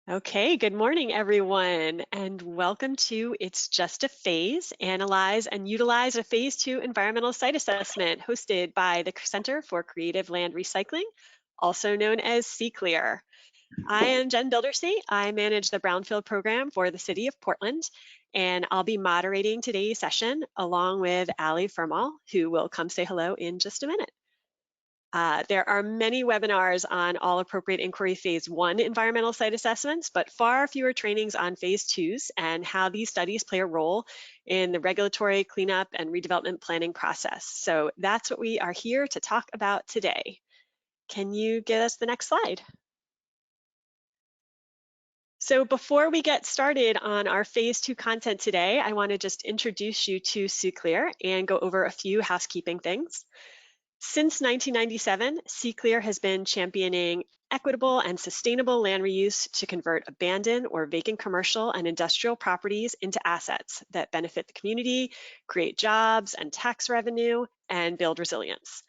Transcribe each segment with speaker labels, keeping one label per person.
Speaker 1: Okay, good morning, everyone, and welcome to It's Just a Phase, Analyze and Utilize a Phase II Environmental Site Assessment hosted by the Center for Creative Land Recycling, also known as CCLEAR. I am Jen Bildersee. I manage the Brownfield program for the City of Portland, and I'll be moderating today's session along with Ali Firmal, who will come say hello in just a minute. There are many webinars on all appropriate inquiry Phase I environmental site assessments, but far fewer trainings on Phase IIs and how these studies play a role in the regulatory cleanup and redevelopment planning process. So that's what we are here to talk about today. Can you get us the next slide? So before we get started on our Phase II content today, I want to just introduce you to CCLEAR and go over a few housekeeping things. Since 1997, CCLEAR has been championing equitable and sustainable land reuse to convert abandoned or vacant commercial and industrial properties into assets that benefit the community, create jobs and tax revenue, and build resilience.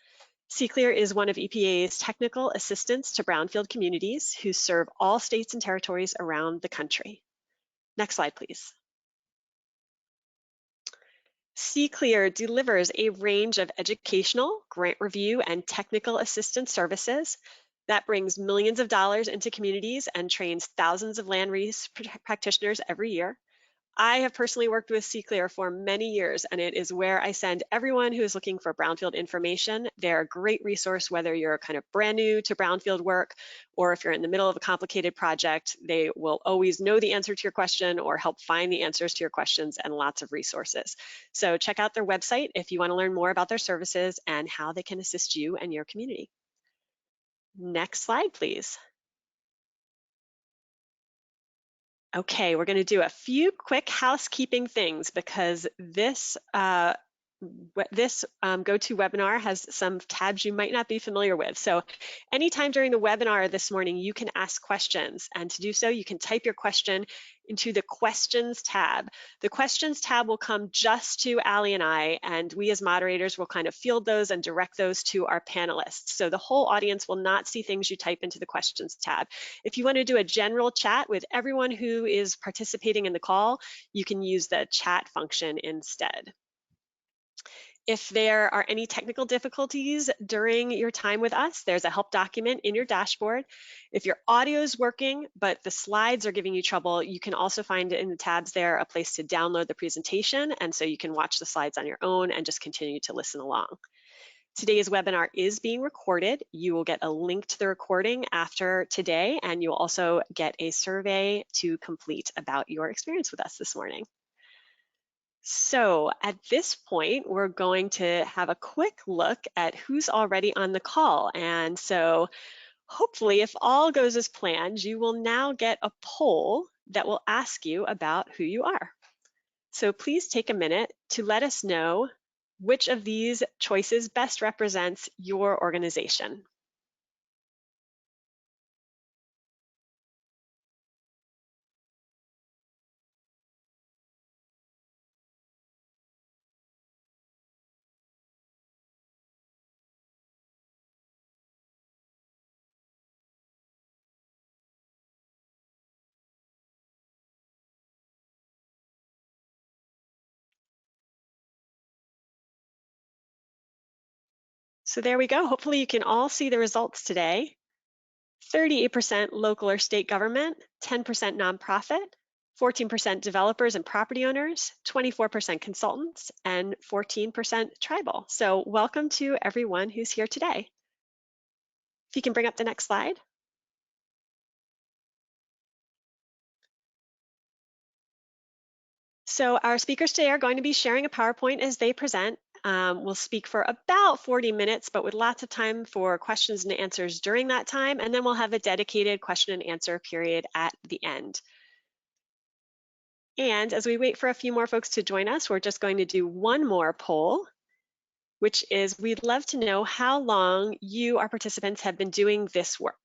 Speaker 1: CCLEAR is one of EPA's technical assistants to brownfield communities who serve all states and territories around the country. Next slide, please. CCLEAR delivers a range of educational, grant review, and technical assistance services that brings millions of dollars into communities and trains thousands of land reuse practitioners every year. I have personally worked with CCLEAR for many years, and it is where I send everyone who is looking for brownfield information. They're a great resource, whether you're kind of brand new to brownfield work, or if you're in the middle of a complicated project, they will always know the answer to your question or help find the answers to your questions and lots of resources. So check out their website if you want to learn more about their services and how they can assist you and your community. Next slide, please. Okay, we're going to do a few quick housekeeping things because this GoToWebinar has some tabs you might not be familiar with. So anytime during the webinar this morning, you can ask questions. And to do so, you can type your question into the Questions tab. The Questions tab will come just to Ali and I, and we as moderators will kind of field those and direct those to our panelists. So the whole audience will not see things you type into the Questions tab. If you want to do a general chat with everyone who is participating in the call, you can use the chat function instead. If there are any technical difficulties during your time with us, there's a help document in your dashboard. If your audio is working, but the slides are giving you trouble, you can also find in the tabs there a place to download the presentation, and so you can watch the slides on your own and just continue to listen along. Today's webinar is being recorded. You will get a link to the recording after today, and you'll also get a survey to complete about your experience with us this morning. So at this point, we're going to have a quick look at who's already on the call. And so hopefully, if all goes as planned, you will now get a poll that will ask you about who you are. So please take a minute to let us know which of these choices best represents your organization. So there we go. Hopefully you can all see the results today. 38% local or state government, 10% nonprofit, 14% developers and property owners, 24% consultants, and 14% tribal. So welcome to everyone who's here today. If you can bring up the next slide. So our speakers today are going to be sharing a PowerPoint as they present. We'll speak for about 40 minutes, but with lots of time for questions and answers during that time, and then we'll have a dedicated question and answer period at the end. And as we wait for a few more folks to join us, we're just going to do one more poll, which is we'd love to know how long you, our participants, have been doing this work.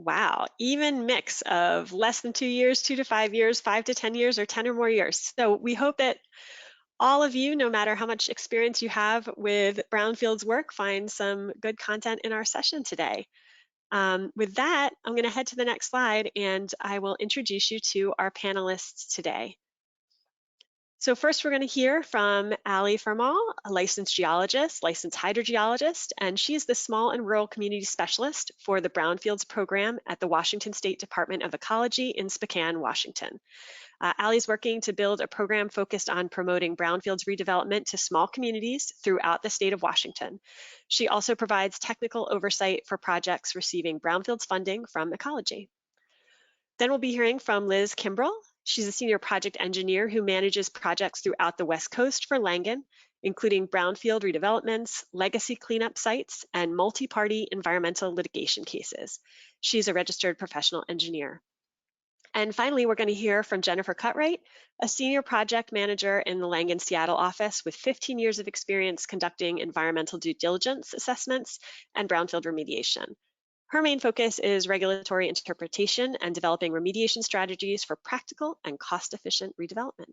Speaker 1: Wow, even mix of less than 2 years, 2 to 5 years, 5 to 10 years, or 10 or more years. So we hope that all of you, no matter how much experience you have with Brownfields work, find some good content in our session today. With that, I'm going to head to the next slide and I will introduce you to our panelists today. So first we're going to hear from Ali Farmal, a licensed geologist, licensed hydrogeologist, and she's the Small and Rural Community Specialist for the Brownfields program at the Washington State Department of Ecology in Spokane, Washington. Ali's working to build a program focused on promoting brownfields redevelopment to small communities throughout the state of Washington. She also provides technical oversight for projects receiving brownfields funding from Ecology. Then we'll be hearing from Liz Kimbrell. She's a senior project engineer who manages projects throughout the West Coast for Langan, including brownfield redevelopments, legacy cleanup sites, and multi-party environmental litigation cases. She's a registered professional engineer. And finally, we're going to hear from Jennifer Cutright, a senior project manager in the Langan Seattle office with 15 years of experience conducting environmental due diligence assessments and brownfield remediation. Her main focus is regulatory interpretation and developing remediation strategies for practical and cost-efficient redevelopment.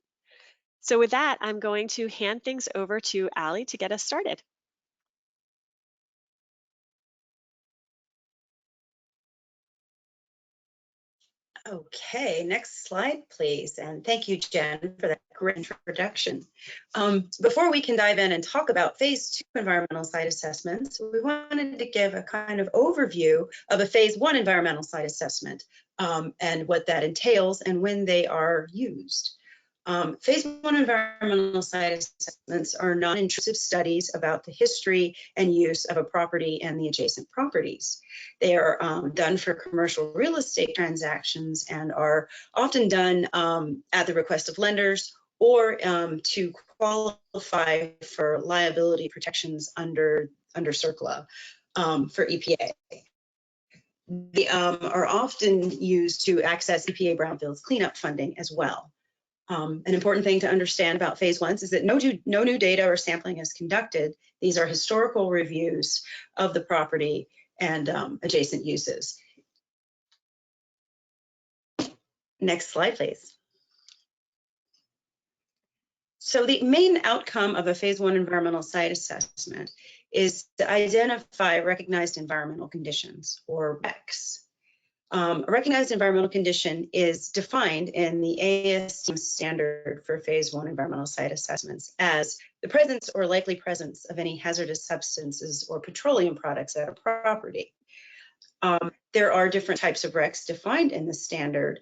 Speaker 1: So with that, I'm going to hand things over to Ali to get us started.
Speaker 2: Okay, next slide, please. And thank you, Jen, for that great introduction. Before we can dive in and talk about Phase II environmental site assessments, we wanted to give a kind of overview of a Phase I environmental site assessment and what that entails and when they are used. Phase I environmental site assessments are non-intrusive studies about the history and use of a property and the adjacent properties. They are done for commercial real estate transactions and are often done at the request of lenders or to qualify for liability protections under CERCLA for EPA. They are often used to access EPA brownfields cleanup funding as well. An important thing to understand about Phase I is that no new data or sampling is conducted. These are historical reviews of the property and adjacent uses. Next slide, please. So the main outcome of a Phase I environmental site assessment is to identify recognized environmental conditions, or RECs. A recognized environmental condition is defined in the ASTM standard for Phase I environmental site assessments as the presence or likely presence of any hazardous substances or petroleum products at a property. There are different types of RECs defined in the standard,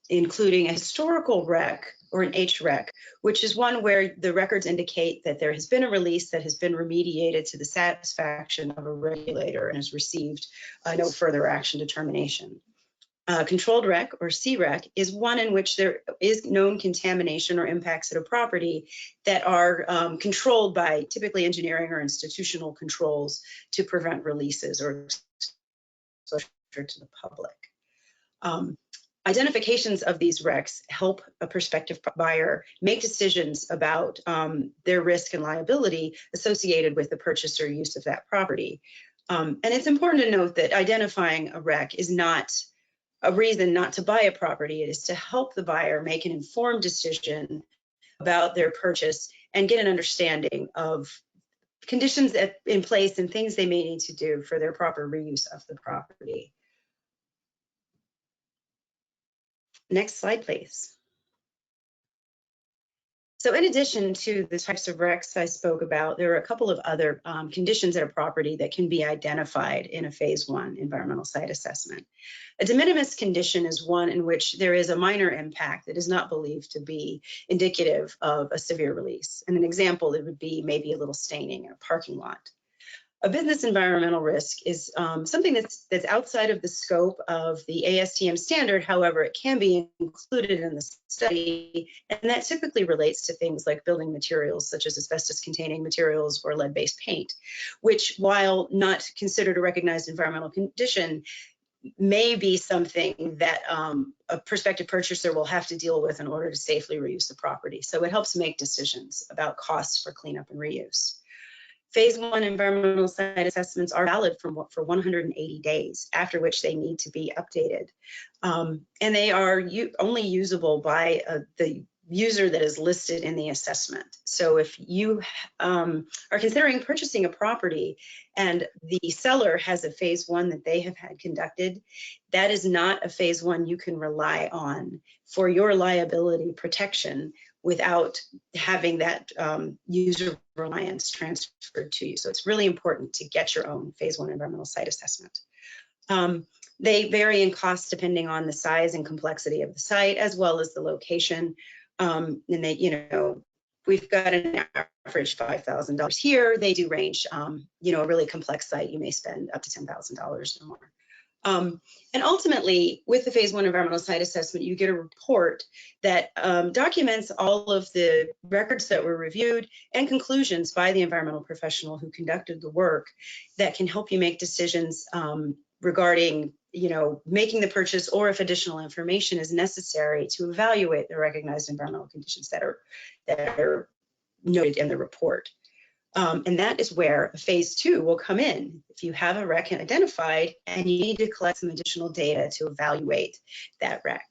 Speaker 2: including a historical REC or an HREC, which is one where the records indicate that there has been a release that has been remediated to the satisfaction of a regulator and has received no further action determination. Controlled REC or CREC is one in which there is known contamination or impacts at a property that are controlled by typically engineering or institutional controls to prevent releases or exposure to the public. Identifications of these RECs help a prospective buyer make decisions about their risk and liability associated with the purchase or use of that property. And it's important to note that identifying a REC is not a reason not to buy a property. It is to help the buyer make an informed decision about their purchase and get an understanding of conditions in place and things they may need to do for their proper reuse of the property. Next slide, please. So in addition to the types of RECs I spoke about, there are a couple of other conditions at a property that can be identified in a Phase I environmental site assessment. A de minimis condition is one in which there is a minor impact that is not believed to be indicative of a severe release. And an example, it would be maybe a little staining in a parking lot. A business environmental risk is something that's outside of the scope of the ASTM standard. However, it can be included in the study, and that typically relates to things like building materials such as asbestos-containing materials or lead-based paint, which, while not considered a recognized environmental condition, may be something that a prospective purchaser will have to deal with in order to safely reuse the property. So it helps make decisions about costs for cleanup and reuse. Phase I environmental site assessments are valid for 180 days, after which they need to be updated. And they are only usable by the user that is listed in the assessment. So if you are considering purchasing a property and the seller has a Phase I that they have had conducted, that is not a Phase I you can rely on for your liability protection without having that user reliance transferred to you. So it's really important to get your own Phase I environmental site assessment. They vary in cost depending on the size and complexity of the site, as well as the location. And they, we've got an average $5,000 here. They do range, a really complex site, you may spend up to $10,000 or more. And ultimately, with the Phase I environmental site assessment, you get a report that documents all of the records that were reviewed and conclusions by the environmental professional who conducted the work that can help you make decisions regarding, making the purchase, or if additional information is necessary to evaluate the recognized environmental conditions that are noted in the report. And that is where Phase II will come in. If you have a wreck identified and you need to collect some additional data to evaluate that wreck.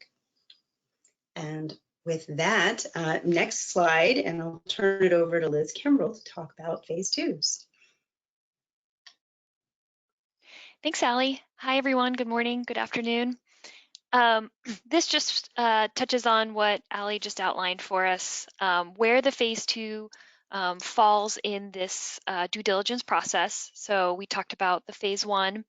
Speaker 2: And with that, next slide, and I'll turn it over to Liz Kimbrell to talk about Phase IIs.
Speaker 3: Thanks, Allie. Hi, everyone. Good morning. Good afternoon. This just touches on what Allie just outlined for us, where the Phase II falls in this due diligence process. So we talked about the Phase I.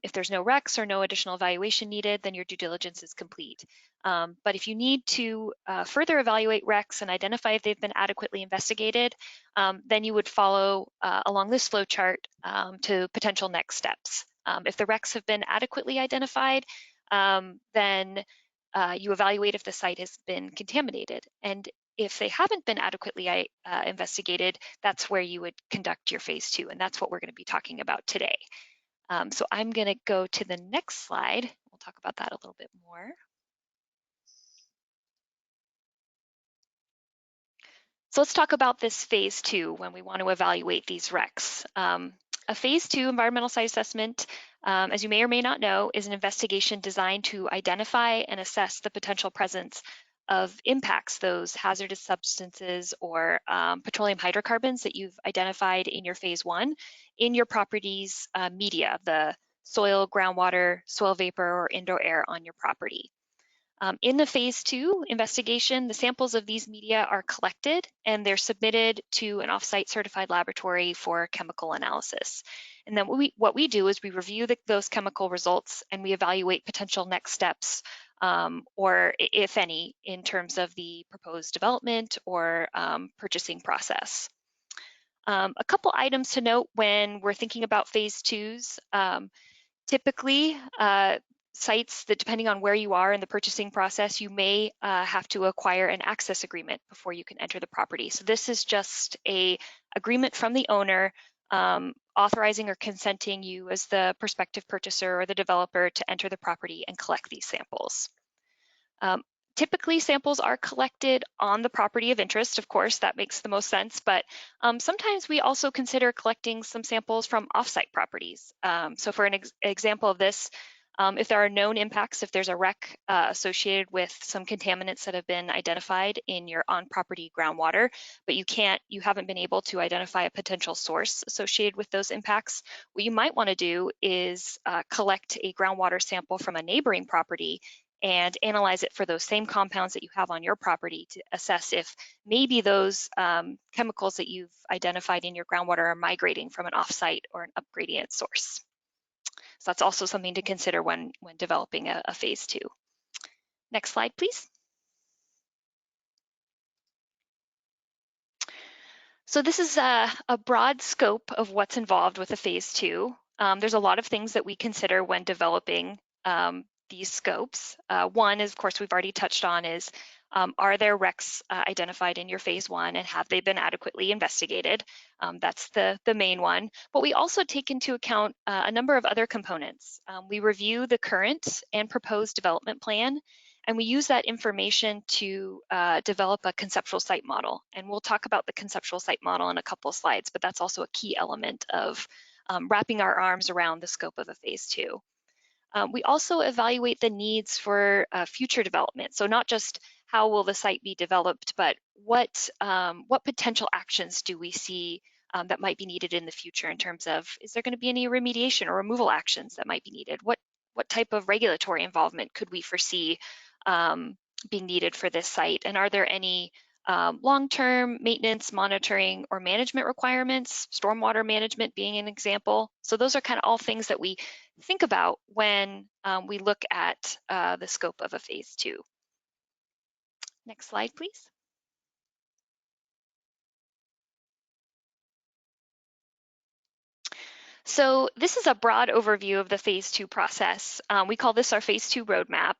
Speaker 3: If there's no RECs or no additional evaluation needed, then your due diligence is complete. But if you need to further evaluate RECs and identify if they've been adequately investigated, then you would follow along this flow chart to potential next steps. If the RECs have been adequately identified, then you evaluate if the site has been contaminated. And if they haven't been adequately investigated, that's where you would conduct your Phase II, and that's what we're going to be talking about today. So I'm going to go to the next slide. We'll talk about that a little bit more. So let's talk about this Phase II when we want to evaluate these RECs. A Phase II environmental site assessment, as you may or may not know, is an investigation designed to identify and assess the potential presence of impacts, those hazardous substances or petroleum hydrocarbons that you've identified in your Phase I in your property's media, the soil, groundwater, soil vapor, or indoor air on your property. In the Phase II investigation, the samples of these media are collected and they're submitted to an off-site certified laboratory for chemical analysis. And then what we do is we review those chemical results and we evaluate potential next steps, or if any, in terms of the proposed development or purchasing process. A couple items to note when we're thinking about Phase IIs. Typically, sites that, depending on where you are in the purchasing process, you may have to acquire an access agreement before you can enter the property. So this is just an agreement from the owner authorizing or consenting you as the prospective purchaser or the developer to enter the property and collect these samples. Typically, samples are collected on the property of interest. Of course, that makes the most sense, but sometimes we also consider collecting some samples from off-site properties. So for an example of this, if there are known impacts, if there's a wreck associated with some contaminants that have been identified in your on-property groundwater, but you haven't been able to identify a potential source associated with those impacts, what you might want to do is collect a groundwater sample from a neighboring property and analyze it for those same compounds that you have on your property to assess if maybe those chemicals that you've identified in your groundwater are migrating from an off-site or an upgradient source. So that's also something to consider when developing a Phase II. Next slide, please. So this is a broad scope of what's involved with a Phase II. There's a lot of things that we consider when developing these scopes. One is, of course, we've already touched on is, are there RECs identified in your Phase I and have they been adequately investigated? That's the main one. But we also take into account a number of other components. We review the current and proposed development plan, And we use that information to develop a conceptual site model. And we'll talk about the conceptual site model in a couple of slides, but that's also a key element of wrapping our arms around the scope of a Phase II. We also evaluate the needs for future development. So not just how will the site be developed, but what potential actions do we see that might be needed in the future in terms of, is there going to be any remediation or removal actions that might be needed? What type of regulatory involvement could we foresee being needed for this site? And are there any long-term maintenance, monitoring, or management requirements, stormwater management being an example? So those are kind of all things that we think about when we look at the scope of a Phase II. Next slide, please. So this is a broad overview of the Phase II process. We call this our Phase II roadmap.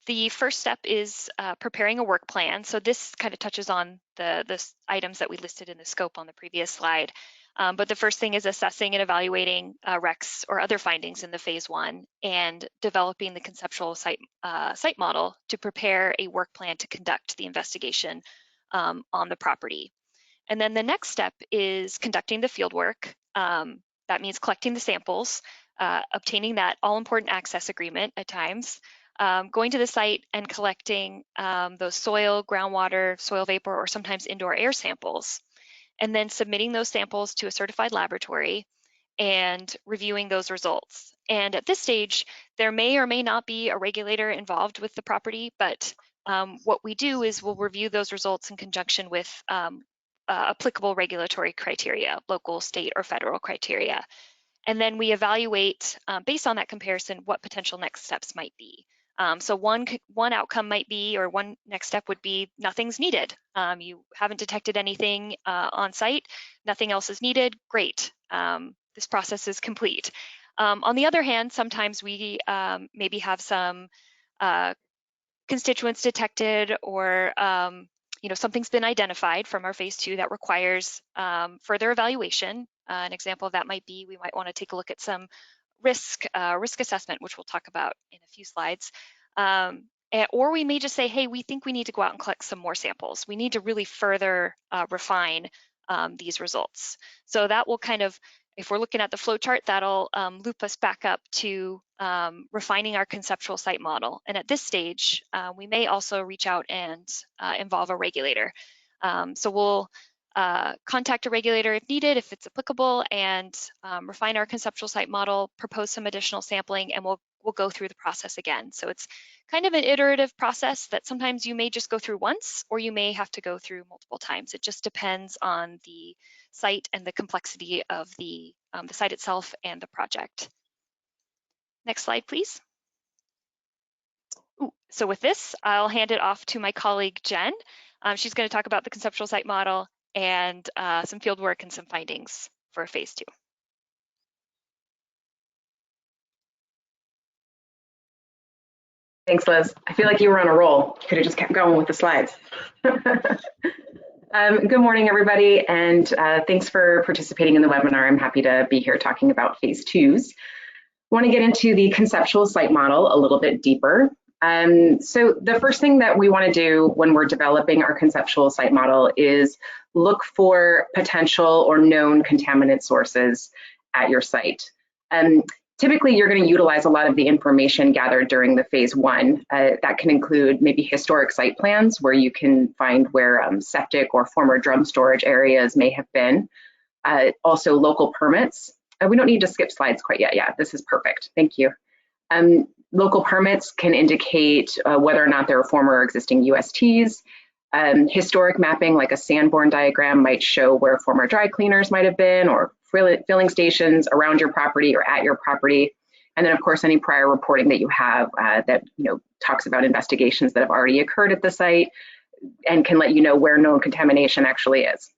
Speaker 3: The first step is preparing a work plan. So this kind of touches on the items that we listed in the scope on the previous slide. But the first thing is assessing and evaluating RECs or other findings in the Phase I and developing the conceptual site model to prepare a work plan to conduct the investigation on the property. And then the next step is conducting the field work. That means collecting the samples, obtaining that all-important access agreement at times, going to the site and collecting those soil, groundwater, soil vapor, or sometimes indoor air samples, and then submitting those samples to a certified laboratory and reviewing those results. And at this stage, there may or may not be a regulator involved with the property, but what we do is we'll review those results in conjunction with applicable regulatory criteria, local, state, or federal criteria. And then we evaluate, based on that comparison, what potential next steps might be. So one outcome might be, or one next step would be, nothing's needed. You haven't detected anything on site, nothing else is needed, great. This process is complete. On the other hand, sometimes we maybe have some constituents detected, or something's been identified from our Phase II that requires further evaluation. An example of that might be, we might want to take a look at some risk assessment, which we'll talk about in a few slides. Or we may just say, hey, we think we need to go out and collect some more samples. We need to really further refine these results. So that will kind of, if we're looking at the flow chart, that'll loop us back up to refining our conceptual site model. And at this stage, we may also reach out and involve a regulator. So we'll contact a regulator if needed, if it's applicable, and refine our conceptual site model, propose some additional sampling, and we'll go through the process again. So it's kind of an iterative process that sometimes you may just go through once, or you may have to go through multiple times. It just depends on the site and the complexity of the site itself and the project. Next slide, please. So with this, I'll hand it off to my colleague, Jen. She's going to talk about the conceptual site model and some field work and some findings for Phase II.
Speaker 4: Thanks, Liz. I feel like you were on a roll. You could have just kept going with the slides. Good morning, everybody, and thanks for participating in the webinar. I'm happy to be here talking about Phase IIs. I want to get into the conceptual site model a little bit deeper. So the first thing that we want to do when we're developing our conceptual site model is look for potential or known contaminant sources at your site. Typically, you're going to utilize a lot of the information gathered during the Phase I. That can include maybe historic site plans where you can find where septic or former drum storage areas may have been. Also local permits. We don't need to skip slides quite yet. Yeah, this is perfect. Thank you. Local permits can indicate whether or not there are former or existing USTs. Historic mapping, like a Sanborn diagram, might show where former dry cleaners might have been, or filling stations around your property or at your property. And then, of course, any prior reporting that you have that talks about investigations that have already occurred at the site and can let you know where known contamination actually is.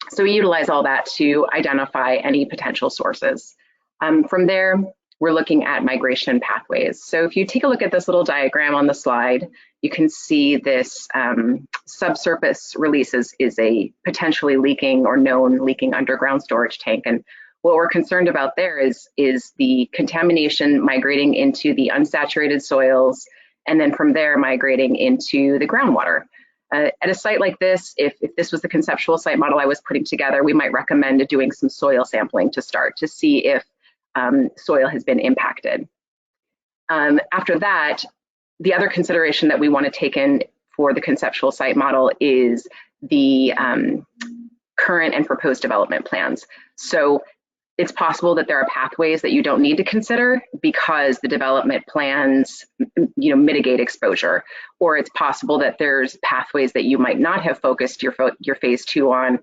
Speaker 4: So we utilize all that to identify any potential sources. From there, we're looking at migration pathways. So if you take a look at this little diagram on the slide, you can see this subsurface release is a potentially leaking or known leaking underground storage tank. And what we're concerned about there is the contamination migrating into the unsaturated soils and then from there migrating into the groundwater. At a site like this, if this was the conceptual site model I was putting together, we might recommend doing some soil sampling to start to see if soil has been impacted. After that, the other consideration that we want to take in for the conceptual site model is the current and proposed development plans. So it's possible that there are pathways that you don't need to consider because the development plans, mitigate exposure, or it's possible that there's pathways that you might not have focused your phase 2 on,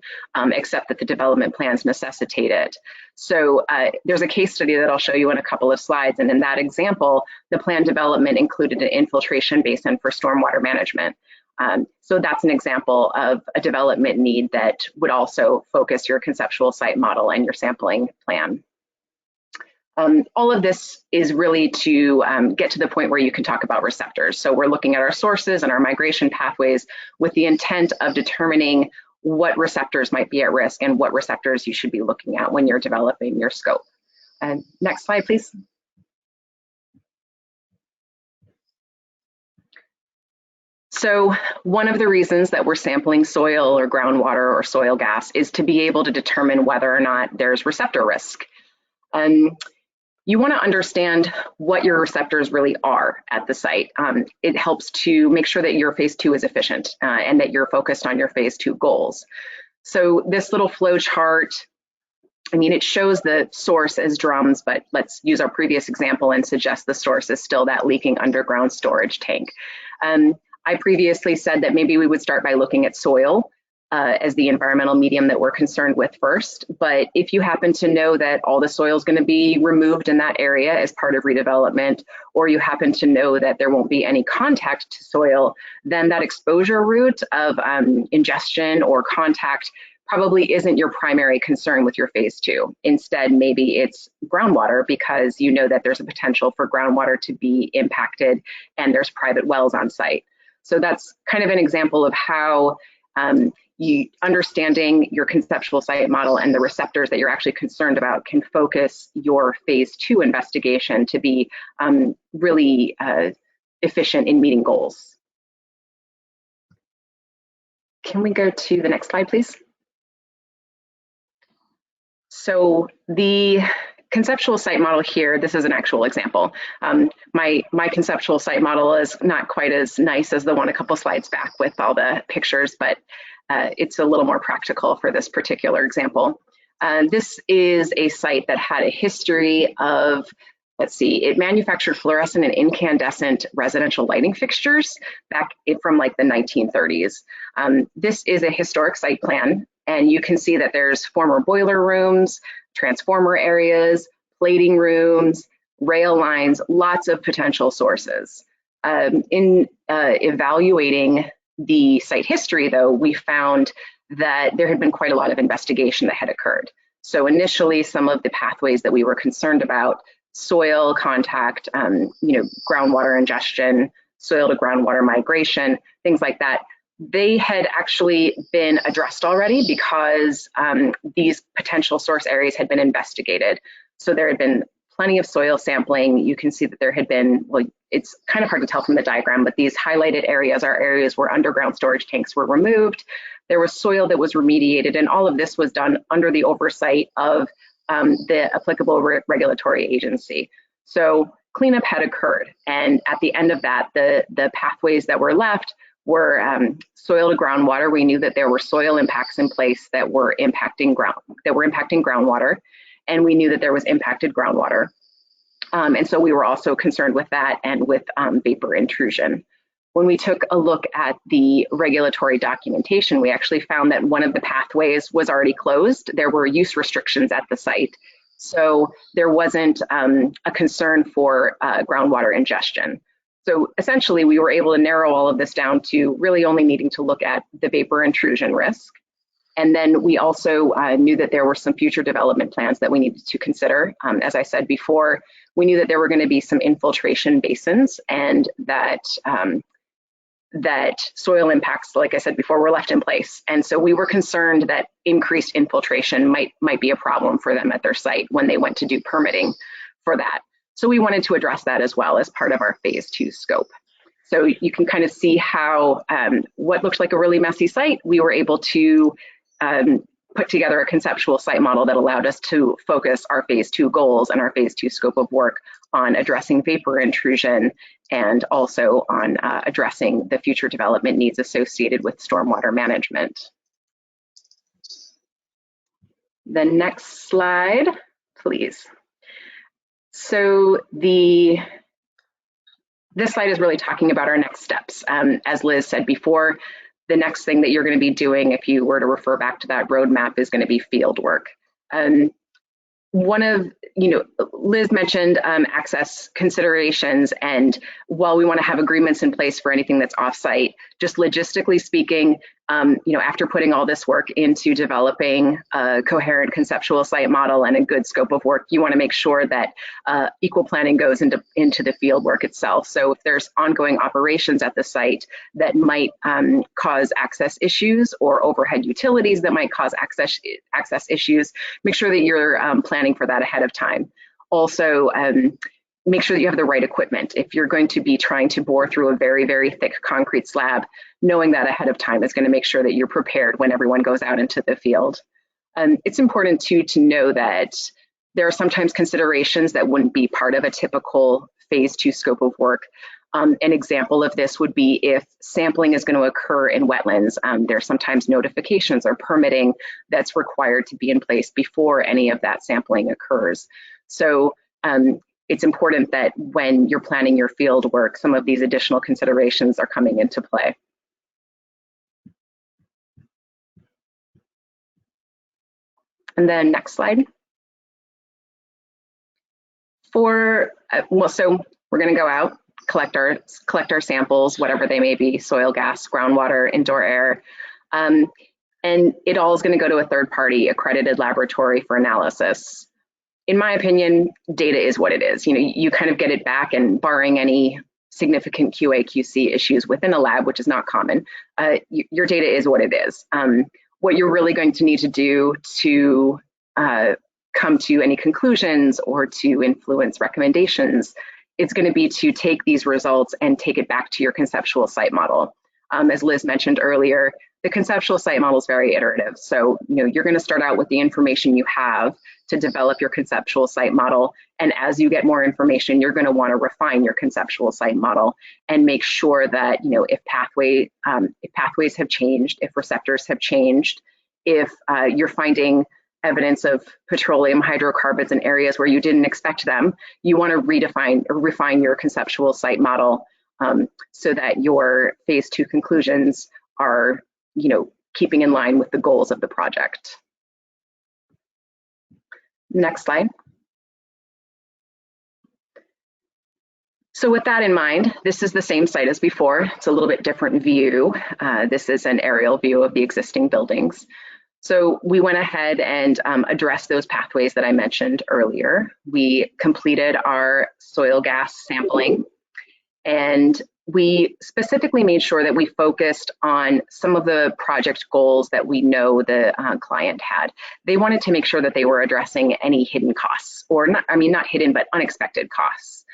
Speaker 4: except that the development plans necessitate it. So there's a case study that I'll show you in a couple of slides, and in that example, the plan development included an infiltration basin for stormwater management. So that's an example of a development need that would also focus your conceptual site model and your sampling plan. All of this is really to get to the point where you can talk about receptors. So we're looking at our sources and our migration pathways with the intent of determining what receptors might be at risk and what receptors you should be looking at when you're developing your scope. Next slide, please. So one of the reasons that we're sampling soil or groundwater or soil gas is to be able to determine whether or not there's receptor risk. You want to understand what your receptors really are at the site. It helps to make sure that your phase 2 is efficient and that you're focused on your phase 2 goals. So this little flow chart, it shows the source as drums, but let's use our previous example and suggest the source is still that leaking underground storage tank. I previously said that maybe we would start by looking at soil as the environmental medium that we're concerned with first. But if you happen to know that all the soil is going to be removed in that area as part of redevelopment, or you happen to know that there won't be any contact to soil, then that exposure route of ingestion or contact probably isn't your primary concern with your phase 2. Instead, maybe it's groundwater because you know that there's a potential for groundwater to be impacted and there's private wells on site. So that's kind of an example of how you understanding your conceptual site model and the receptors that you're actually concerned about can focus your phase 2 investigation to be really efficient in meeting goals. Can we go to the next slide, please? So the conceptual site model here, this is an actual example. My conceptual site model is not quite as nice as the one a couple slides back with all the pictures, but it's a little more practical for this particular example. This is a site that had a history of, let's see, it manufactured fluorescent and incandescent residential lighting fixtures back from like the 1930s. This is a historic site plan, and you can see that there's former boiler rooms, transformer areas, plating rooms, rail lines, lots of potential sources. In evaluating the site history, though, we found that there had been quite a lot of investigation that had occurred. So initially, some of the pathways that we were concerned about, soil contact, groundwater ingestion, soil to groundwater migration, things like that, they had actually been addressed already because these potential source areas had been investigated. So there had been plenty of soil sampling. You can see that there had been, well, it's kind of hard to tell from the diagram, but these highlighted areas are areas where underground storage tanks were removed. There was soil that was remediated, and all of this was done under the oversight of the applicable regulatory agency. So cleanup had occurred, and at the end of that, the pathways that were left were soil to groundwater. We knew that there were soil impacts in place that were impacting groundwater, and we knew that there was impacted groundwater. And so we were also concerned with that and with vapor intrusion. When we took a look at the regulatory documentation, we actually found that one of the pathways was already closed. There were use restrictions at the site. So there wasn't a concern for groundwater ingestion. So essentially, we were able to narrow all of this down to really only needing to look at the vapor intrusion risk. And then we also knew that there were some future development plans that we needed to consider. As I said before, we knew that there were going to be some infiltration basins, and that that soil impacts, like I said before, were left in place. And so we were concerned that increased infiltration might be a problem for them at their site when they went to do permitting for that. So we wanted to address that as well as part of our phase 2 scope. So you can kind of see how what looked like a really messy site, we were able to put together a conceptual site model that allowed us to focus our Phase II goals and our Phase II scope of work on addressing vapor intrusion and also on addressing the future development needs associated with stormwater management. The next slide, please. So this slide is really talking about our next steps. As Liz said before, the next thing that you're going to be doing, if you were to refer back to that roadmap, is going to be field work. Liz mentioned access considerations, and while we want to have agreements in place for anything that's offsite, just logistically speaking, after putting all this work into developing a coherent conceptual site model and a good scope of work, you want to make sure that equal planning goes into the field work itself. So if there's ongoing operations at the site that might cause access issues or overhead utilities that might cause access issues, make sure that you're planning for that ahead of time. Also, make sure that you have the right equipment. If you're going to be trying to bore through a very, very thick concrete slab, knowing that ahead of time is going to make sure that you're prepared when everyone goes out into the field. It's important too to know that there are sometimes considerations that wouldn't be part of a typical Phase II scope of work. An example of this would be if sampling is going to occur in wetlands. There's sometimes notifications or permitting that's required to be in place before any of that sampling occurs. So it's important that when you're planning your field work, some of these additional considerations are coming into play. And then next slide. So we're going to go out, collect our samples, whatever they may be, soil, gas, groundwater, indoor air, and it all is going to go to a third-party accredited laboratory for analysis. In my opinion, data is what it is. You kind of get it back, and barring any significant QA/QC issues within a lab, which is not common, your data is what it is. What you're really going to need to do to come to any conclusions or to influence recommendations, it's going to be to take these results and take it back to your conceptual site model. As Liz mentioned earlier, the conceptual site model is very iterative. So, you're going to start out with the information you have to develop your conceptual site model. And as you get more information, you're going to want to refine your conceptual site model and make sure that, if pathways have changed, if receptors have changed, if you're finding evidence of petroleum hydrocarbons in areas where you didn't expect them, you want to redefine or refine your conceptual site model so that your Phase II conclusions are, keeping in line with the goals of the project. Next slide. So with that in mind, this is the same site as before. It's a little bit different view. This is an aerial view of the existing buildings. So we went ahead and addressed those pathways that I mentioned earlier. We completed our soil gas sampling, and we specifically made sure that we focused on some of the project goals that we know the client had. They wanted to make sure that they were addressing any hidden costs, or not hidden, but unexpected costs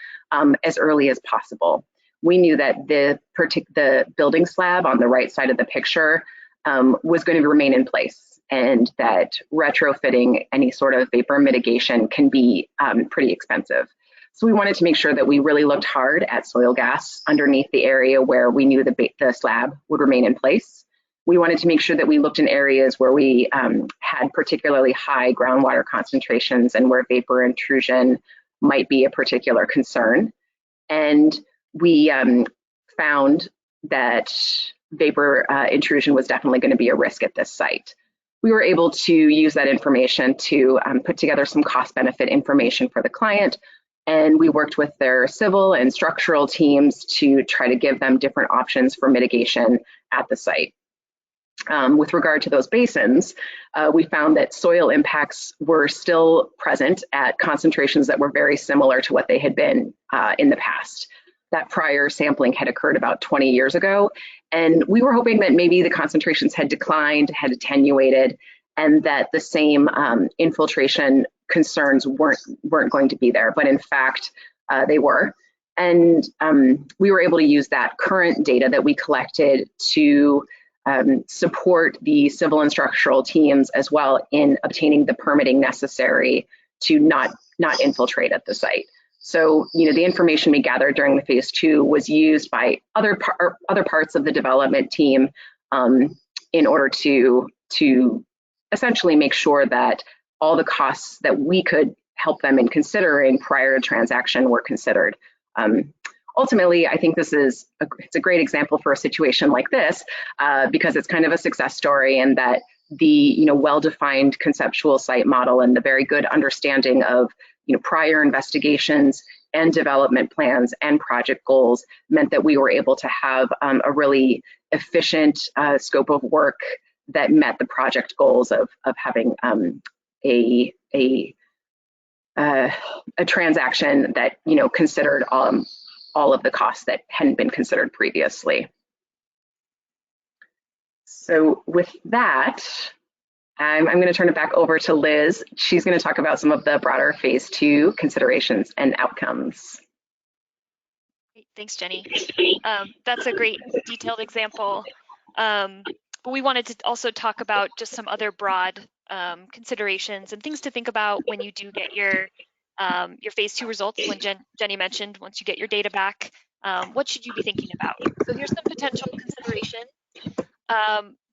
Speaker 4: as early as possible. We knew that the building slab on the right side of the picture was going to remain in place, and that retrofitting any sort of vapor mitigation can be pretty expensive. So we wanted to make sure that we really looked hard at soil gas underneath the area where we knew the slab would remain in place. We wanted to make sure that we looked in areas where we had particularly high groundwater concentrations and where vapor intrusion might be a particular concern. And we found that vapor intrusion was definitely going to be a risk at this site. We were able to use that information to put together some cost-benefit information for the client, and we worked with their civil and structural teams to try to give them different options for mitigation at the site. With regard to those basins, we found that soil impacts were still present at concentrations that were very similar to what they had been in the past. That prior sampling had occurred about 20 years ago, and we were hoping that maybe the concentrations had declined, had attenuated, and that the same infiltration concerns weren't going to be there, but in fact they were. And we were able to use that current data that we collected to support the civil and structural teams as well in obtaining the permitting necessary to not infiltrate at the site. So, the information we gathered during the Phase II was used by other parts of the development team in order to essentially make sure that all the costs that we could help them in considering prior to transaction were considered. Ultimately, I think it's a great example for a situation like this because it's kind of a success story, and that the well-defined conceptual site model and the very good understanding of prior investigations and development plans and project goals meant that we were able to have a really efficient scope of work that met the project goals of having a transaction that considered all of the costs that hadn't been considered previously. So with that, I'm going to turn it back over to Liz. She's going to talk about some of the broader Phase II considerations and outcomes.
Speaker 3: Thanks, Jenny. That's a great detailed example. But we wanted to also talk about just some other broad considerations and things to think about when you do get your Phase II results. When Jenny mentioned, once you get your data back, what should you be thinking about? So here's some potential consideration.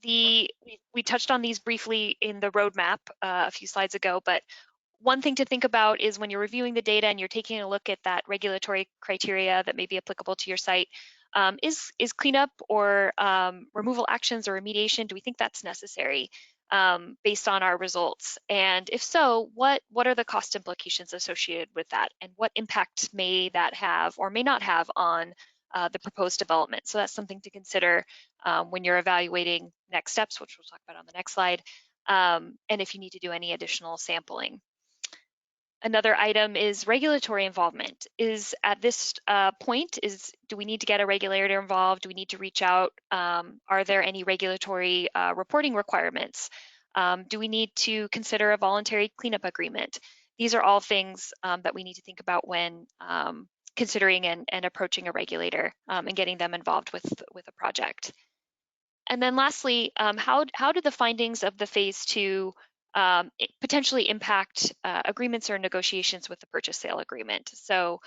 Speaker 3: We touched on these briefly in the roadmap a few slides ago, but one thing to think about is when you're reviewing the data and you're taking a look at that regulatory criteria that may be applicable to your site, is cleanup or removal actions or remediation, do we think that's necessary based on our results? And if so, what are the cost implications associated with that? And what impact may that have or may not have on the proposed development? So that's something to consider when you're evaluating next steps, which we'll talk about on the next slide, and if you need to do any additional sampling. Another item is regulatory involvement. Is at this point, do we need to get a regulator involved? Do we need to reach out? Are there any regulatory reporting requirements? Do we need to consider a voluntary cleanup agreement? These are all things that we need to think about when considering and approaching a regulator and getting them involved with a project. And then lastly, how do the findings of the Phase II potentially impact agreements or negotiations with the purchase sale agreement? So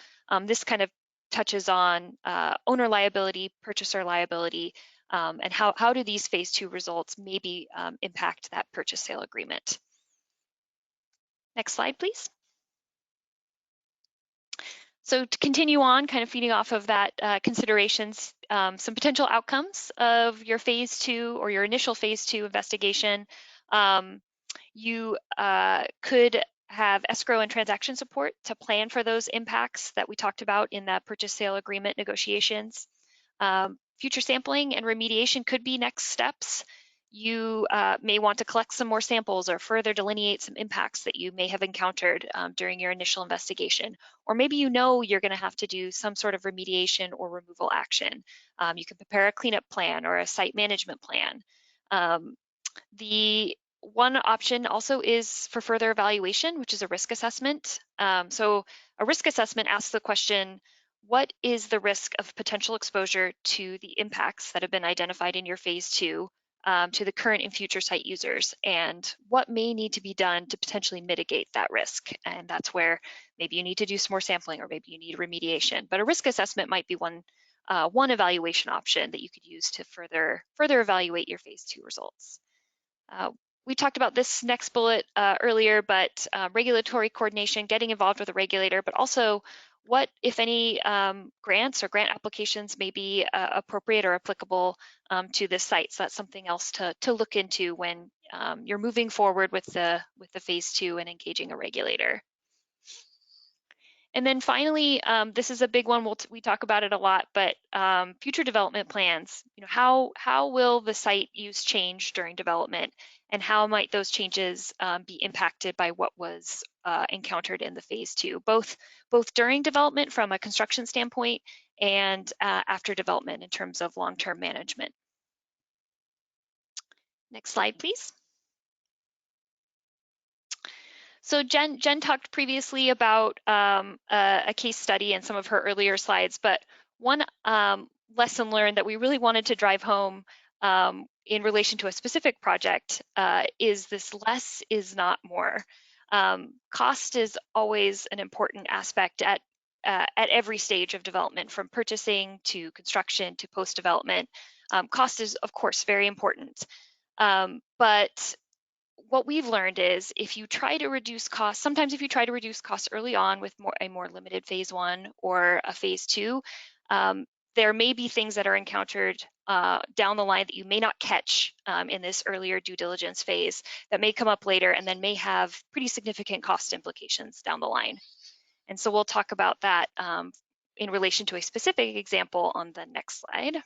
Speaker 3: this kind of touches on owner liability, purchaser liability, and how do these Phase II results maybe impact that purchase sale agreement? Next slide, please. So to continue on, kind of feeding off of that considerations, some potential outcomes of your Phase II or your initial Phase II investigation. You could have escrow and transaction support to plan for those impacts that we talked about in that purchase sale agreement negotiations. Future sampling and remediation could be next steps. You may want to collect some more samples or further delineate some impacts that you may have encountered during your initial investigation. Or maybe you're going to have to do some sort of remediation or removal action. You can prepare a cleanup plan or a site management plan. The one option also is for further evaluation, which is a risk assessment. So a risk assessment asks the question, what is the risk of potential exposure to the impacts that have been identified in your Phase II to the current and future site users, and what may need to be done to potentially mitigate that risk? And that's where maybe you need to do some more sampling or maybe you need remediation. But a risk assessment might be one evaluation option that you could use to further evaluate your Phase II results. We talked about this next bullet earlier, but regulatory coordination, getting involved with a regulator, but also what, if any, grants or grant applications may be appropriate or applicable to this site. So that's something else to look into when you're moving forward with the Phase II and engaging a regulator. And then finally, this is a big one. We talk about it a lot, but future development plans. How will the site use change during development, and how might those changes be impacted by what was encountered in the Phase II, both during development from a construction standpoint and after development in terms of long-term management. Next slide, please. So Jen talked previously about a case study in some of her earlier slides, but one lesson learned that we really wanted to drive home in relation to a specific project is this: less is not more. Cost is always an important aspect at every stage of development, from purchasing to construction to post-development. Cost is, of course, very important. But what we've learned is if you try to reduce costs, sometimes if you try to reduce costs early on with a more limited phase one or a phase two, there may be things that are encountered down the line that you may not catch in this earlier due diligence phase that may come up later and then may have pretty significant cost implications down the line. And so we'll talk about that in relation to a specific example on the next slide.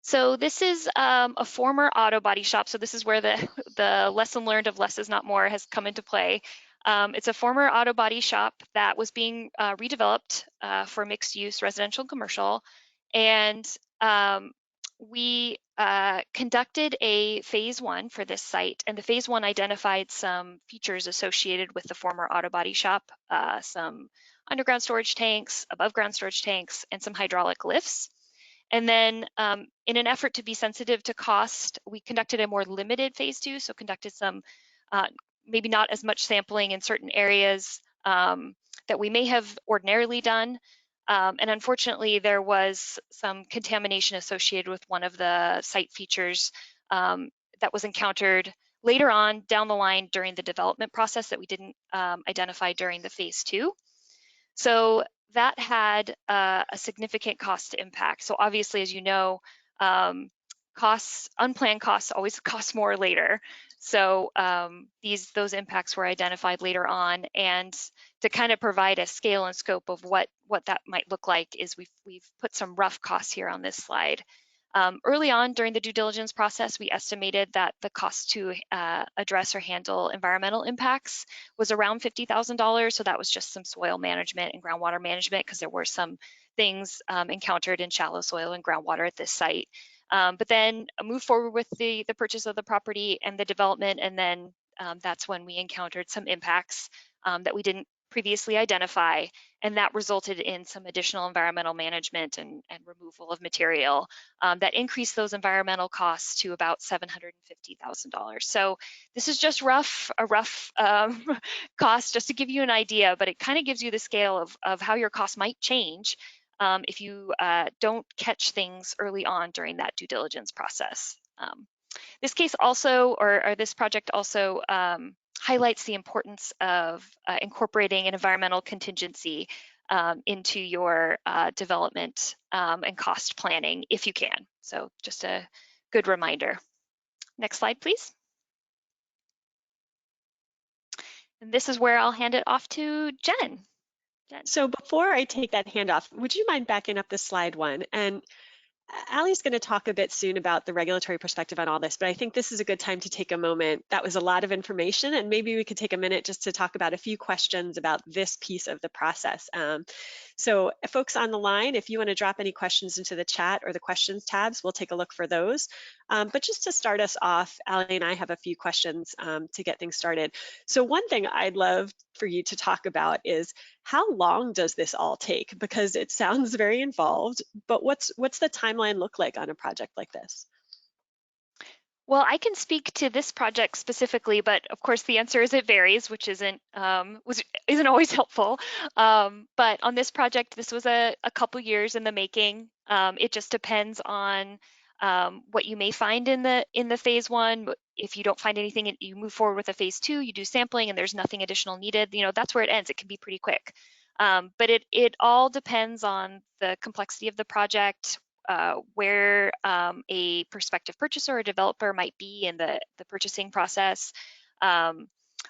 Speaker 3: So this is a former auto body shop. So this is where the lesson learned of less is not more has come into play. It's a former auto body shop that was being redeveloped for mixed use residential and commercial. And we conducted a phase one for this site. And the phase one identified some features associated with the former auto body shop, some underground storage tanks, above ground storage tanks, and some hydraulic lifts. And then in an effort to be sensitive to cost, we conducted a more limited phase two, so conducted some, maybe not as much sampling in certain areas that we may have ordinarily done. And unfortunately, there was some contamination associated with one of the site features that was encountered later on down the line during the development process that we didn't identify during the phase two. So that had a significant cost impact. So obviously, as you know, unplanned costs always cost more later. So those impacts were identified later on, and to kind of provide a scale and scope of what that might look like is we've put some rough costs here on this slide. Early on during the due diligence process, we estimated that the cost to address or handle environmental impacts was around $50,000. So that was just some soil management and groundwater management, because there were some things encountered in shallow soil and groundwater at this site. But then move forward with the purchase of the property and the development, and then that's when we encountered some impacts that we didn't previously identify, and that resulted in some additional environmental management and removal of material that increased those environmental costs to about $750,000. So this is just a rough cost, just to give you an idea, but it kind of gives you the scale of how your costs might change if you don't catch things early on during that due diligence process. This case also, or this project also highlights the importance of incorporating an environmental contingency into your development and cost planning if you can. So just a good reminder. Next slide, please. And this is where I'll hand it off to Jen.
Speaker 1: So before I take that handoff, would you mind backing up the slide one? And Allie's going to talk a bit soon about the regulatory perspective on all this, but I think this is a good time to take a moment. That was a lot of information, and maybe we could take a minute just to talk about a few questions about this piece of the process. So folks on the line, if you want to drop any questions into the chat or the questions tabs, we'll take a look for those. But just to start us off, Allie and I have a few questions to get things started. So one thing I'd love for you to talk about is, how long does this all take? Because it sounds very involved, but what's the timeline look like on a project like this?
Speaker 3: Well, I can speak to this project specifically, but of course the answer is it varies, which isn't always helpful. But on this project, this was a couple years in the making. It just depends on what you may find in the phase one. If you don't find anything, you move forward with a phase two, you do sampling, and there's nothing additional needed. That's where it ends. It can be pretty quick. But it all depends on the complexity of the project, where a prospective purchaser or developer might be in the purchasing process,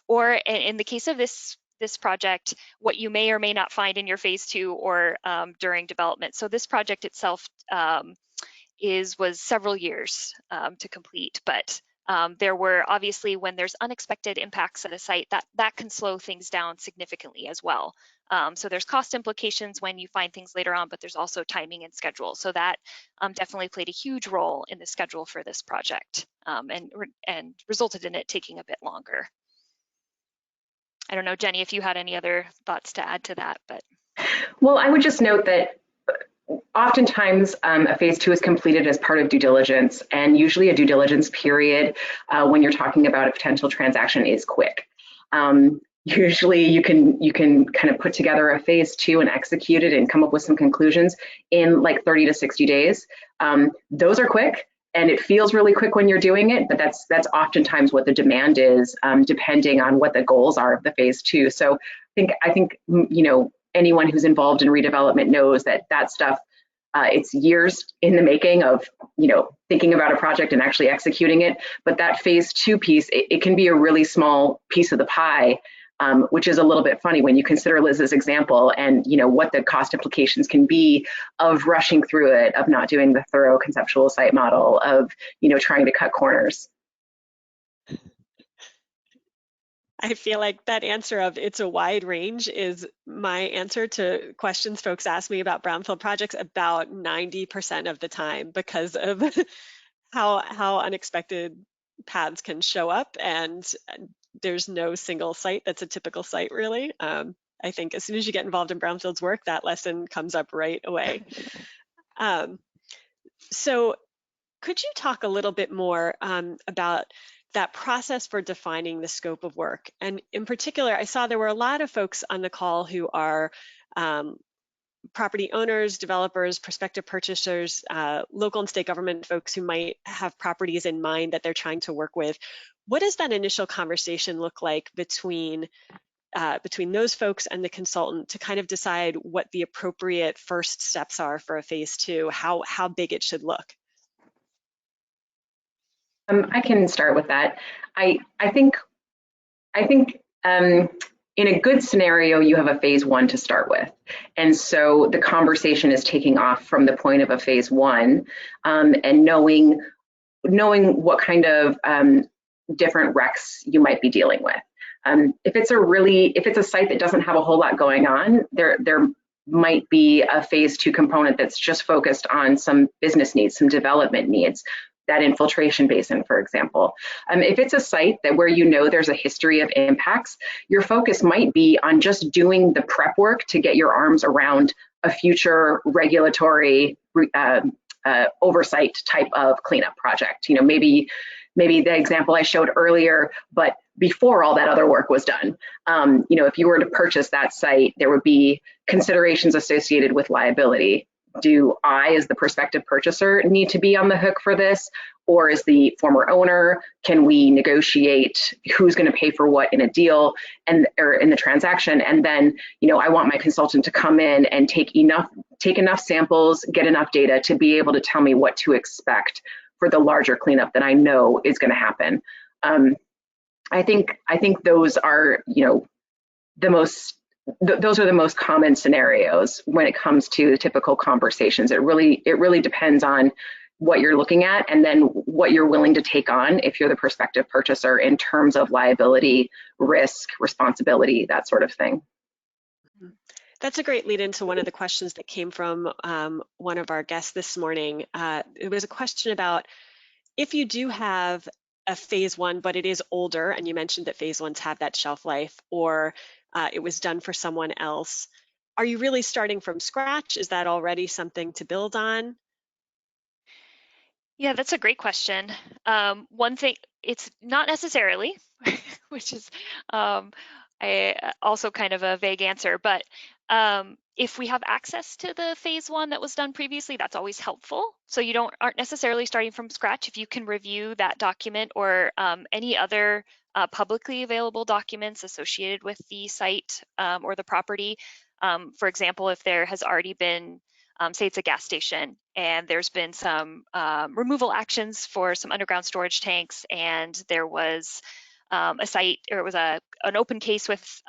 Speaker 3: or in the case of this project, what you may or may not find in your phase two or during development. So this project itself was several years to complete, but There were obviously, when there's unexpected impacts at a site, that can slow things down significantly as well. So there's cost implications when you find things later on, but there's also timing and schedule. So that definitely played a huge role in the schedule for this project, and resulted in it taking a bit longer. I don't know, Jenny, if you had any other thoughts to add to that, but.
Speaker 4: Well, I would just note that oftentimes a phase two is completed as part of due diligence, and usually a due diligence period when you're talking about a potential transaction is quick. Usually you can kind of put together a phase two and execute it and come up with some conclusions in like 30 to 60 days. Those are quick, and it feels really quick when you're doing it, but that's oftentimes what the demand is, depending on what the goals are of the phase two. So I think you know, anyone who's involved in redevelopment knows that stuff, it's years in the making of, you know, thinking about a project and actually executing it. But that phase two piece, it can be a really small piece of the pie, which is a little bit funny when you consider Liz's example and, you know, what the cost implications can be of rushing through it, of not doing the thorough conceptual site model, of, you know, trying to cut corners.
Speaker 1: I feel like that answer of it's a wide range is my answer to questions folks ask me about brownfield projects about 90% of the time, because of how unexpected paths can show up, and there's no single site that's a typical site, really. I think as soon as you get involved in brownfields work, that lesson comes up right away. So could you talk a little bit more about that process for defining the scope of work? And in particular, I saw there were a lot of folks on the call who are property owners, developers, prospective purchasers, local and state government folks who might have properties in mind that they're trying to work with. What does that initial conversation look like between those folks and the consultant to kind of decide what the appropriate first steps are for a phase two, how big it should look?
Speaker 4: I can start with that. I think in a good scenario, you have a phase one to start with. And so the conversation is taking off from the point of a phase one, and knowing what kind of different recs you might be dealing with. If it's a site that doesn't have a whole lot going on, there might be a phase two component that's just focused on some business needs, some development needs, that infiltration basin, for example. If it's a site where you know there's a history of impacts, your focus might be on just doing the prep work to get your arms around a future regulatory oversight type of cleanup project. You know, maybe the example I showed earlier, but before all that other work was done. You know, if you were to purchase that site, there would be considerations associated with liability. Do I, as the prospective purchaser, need to be on the hook for this? Or is the former owner? Can we negotiate who's going to pay for what in a deal or in the transaction? And then, you know, I want my consultant to come in and take enough samples, get enough data to be able to tell me what to expect for the larger cleanup that I know is going to happen. I think those are, you know, those are the most common scenarios when it comes to the typical conversations. It really depends on what you're looking at and then what you're willing to take on if you're the prospective purchaser in terms of liability, risk, responsibility, that sort of thing.
Speaker 1: That's a great lead into one of the questions that came from one of our guests this morning. It was a question about if you do have a phase one, but it is older, and you mentioned that phase ones have that shelf life, or it was done for someone else. Are you really starting from scratch? Is that already something to build on?
Speaker 3: Yeah, that's a great question. One thing, it's not necessarily, which is also kind of a vague answer, but if we have access to the phase one that was done previously, that's always helpful. So you aren't necessarily starting from scratch. If you can review that document or any other publicly available documents associated with the site or the property. For example, if there has already been, say it's a gas station, and there's been some removal actions for some underground storage tanks, and there was a site, or it was an open case with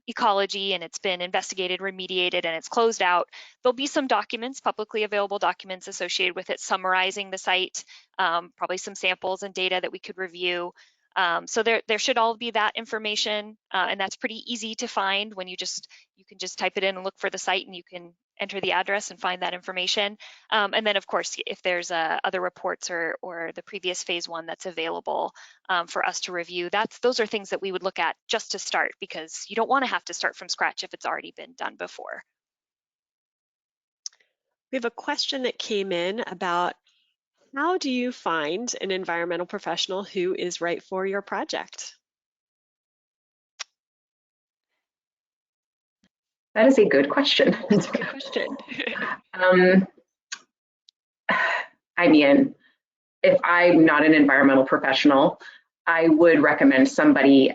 Speaker 3: ecology, and it's been investigated, remediated, and it's closed out, there'll be some documents, publicly available documents associated with it summarizing the site, probably some samples and data that we could review. So there should all be that information, and that's pretty easy to find when you can just type it in and look for the site, and you can enter the address and find that information. And then, of course, if there's other reports or the previous phase one that's available for us to review, those are things that we would look at just to start, because you don't want to have to start from scratch if it's already been done before.
Speaker 1: We have a question that came in about how do you find an environmental professional who is right for your project?
Speaker 4: That is a good question.
Speaker 1: That's a good question.
Speaker 4: I mean, if I'm not an environmental professional, I would recommend somebody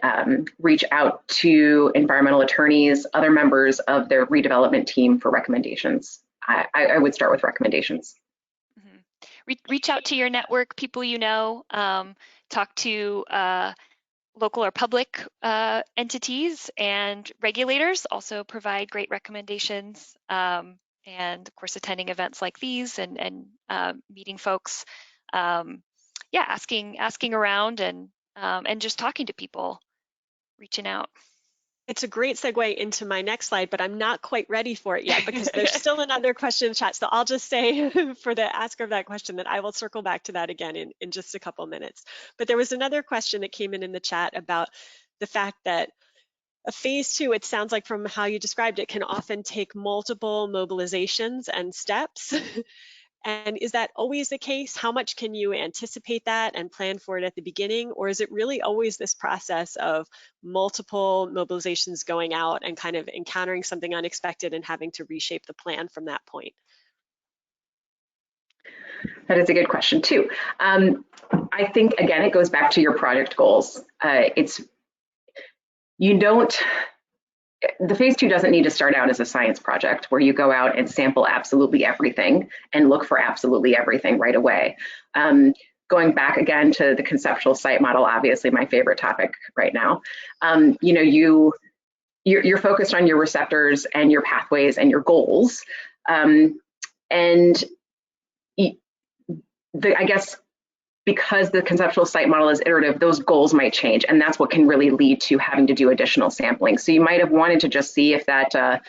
Speaker 4: reach out to environmental attorneys, other members of their redevelopment team for recommendations. I would start with recommendations.
Speaker 3: Reach out to your network, people you know, talk to local or public entities, and regulators also provide great recommendations. And of course, attending events like these and meeting folks, asking around and just talking to people, reaching out.
Speaker 1: It's a great segue into my next slide, but I'm not quite ready for it yet because there's still another question in the chat. So I'll just say for the asker of that question that I will circle back to that again in just a couple minutes. But there was another question that came in the chat about the fact that a phase two, it sounds like from how you described it, can often take multiple mobilizations and steps. And is that always the case? How much can you anticipate that and plan for it at the beginning? Or is it really always this process of multiple mobilizations going out and kind of encountering something unexpected and having to reshape the plan from that point?
Speaker 4: That is a good question too. I think, again, it goes back to your project goals. The phase two doesn't need to start out as a science project where you go out and sample absolutely everything and look for absolutely everything right away. Going back again to the conceptual site model, obviously my favorite topic right now. You're focused on your receptors and your pathways and your goals. I guess because the conceptual site model is iterative, those goals might change, and that's what can really lead to having to do additional sampling. So you might have wanted to just see if that,